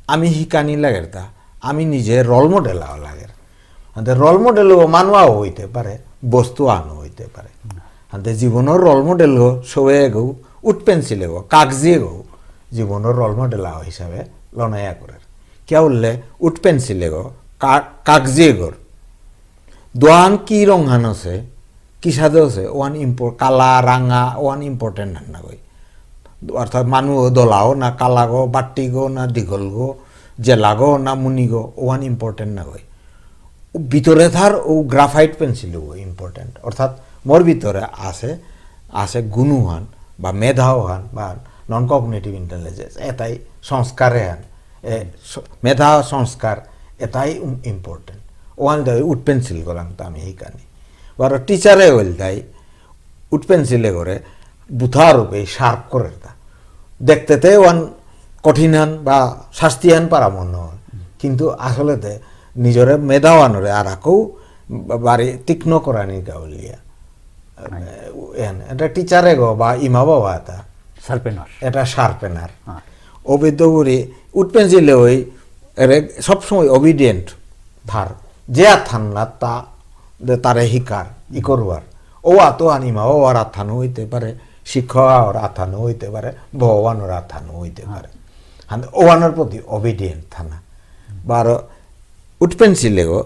আমি শিকানি লাগের তা আমি নিজে রোল মডেল লাগে রোল মডেলও মানুয়াও হইতে পারে বস্তু আনো হইতে পারে হাতে জীবনের রোল মডেল সবে গৌ উঠ পেন্সিলে গো কাগজিয়ে গৌ জীবনের রোল মডেল হিসাবে লনাইয়া করে কে উঠলে উঠ পেন্সিলে গো কাগজিয়ে গোর দোয়ান কি রংহান আছে কি সাদে আছে ওয়ান কালা রাঙা ওয়ান ইম্পর্টেন্ট না গই অর্থাৎ মানুষ দলাও না কালা গো বাট্টি গো না দীঘল গো জেলা গো না মুনি গো ওয়ান ইম্পর্টেন্ট না গই ভিতরে থার ও গ্রাফাইট পেন্সিল গো ইম্পর্টেন্ট অর্থাৎ মোর ভিতরে আছে গুণহান বা মেধাও হান বা নন কগনিটিভ ইন্টেলিজেন্স এটাই সংস্কারে হান মেধা সংস্কার এটাই ইম্পর্টেন্ট ওয়ান দেয় উড পেন্সিল গলাম তো আমি এইখানে বড় টিচারে হইল তাই উড পেন্সিলে করে বুথা রূপে শার্প করে তা দেখতেতে ওয়ান কঠিন বা শাস্তিহান পারা মনে হয় কিন্তু আসলেতে নিজরে মেধাওয়ানরে আর আকেও বাড়ি তীক্ষ্ণ করানি গাউলিয়া এটা টিচারে গো বা ইমা বাবা এটা শার্পেনার এটা শার্পেনার অবিদ্য করি উড পেন্সিলে ওই সবসময় অবিডিয়েন্ট ধার যে আথান না তা তারে শিকার ই করবার ও আতো আনিমা ও আর আথানো হইতে পারে শিক্ষক আথানো হইতে পারে ভগবানের আথানো হইতে পারে ওয়ানের প্রতি অবিডিয়েন্ট থানা বার উঠ পেন্সিলে গো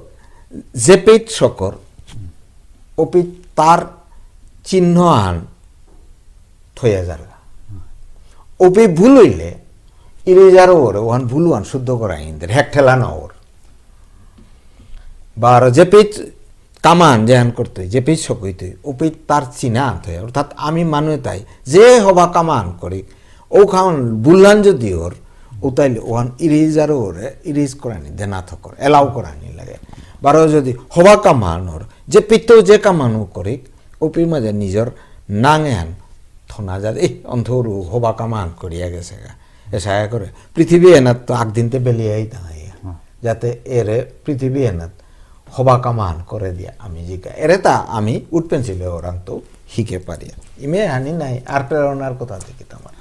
জেপিট শকর অপিত তার চিহ্ন আন থইয়া যারা ওপি ভুল হইলে ইরেজার ওর ওহান ভুল ওয়ান শুদ্ধ করা ইন্দের হ্যাক ঠেলা না ওর বার জেপিট কামান যেহান করতে জেপিট সকইতে ওপি তার চিনা আনতে অর্থাৎ আমি মানুষ তাই যে হবা কামান করি ও খাওয়ান ভুললান যদি ওর ও তাইলে ওহান ইরেজার ওরে ইরেজ করানি দেনা থকর এলাও করানি লাগে বারো যদি হবা কামানোর যে পিতেও যে কামানো করি ওপির মাঝে নিজের নাঙে হান থনা যা এই অন্ধরু হবা কামান করিয়া গেছে গা এসা করে পৃথিবী এনাত তো আগদিনতে বেলিয়াই তাই যাতে এরে পৃথিবী এনাত হবা কামান করে দিয়া আমি জিকা এরে তা আমি উঠ পেন্সিলে ওরান তো শিখে পারিয়া ইমে হানি নাই আর প্রেরণার কথা দেখি তোমার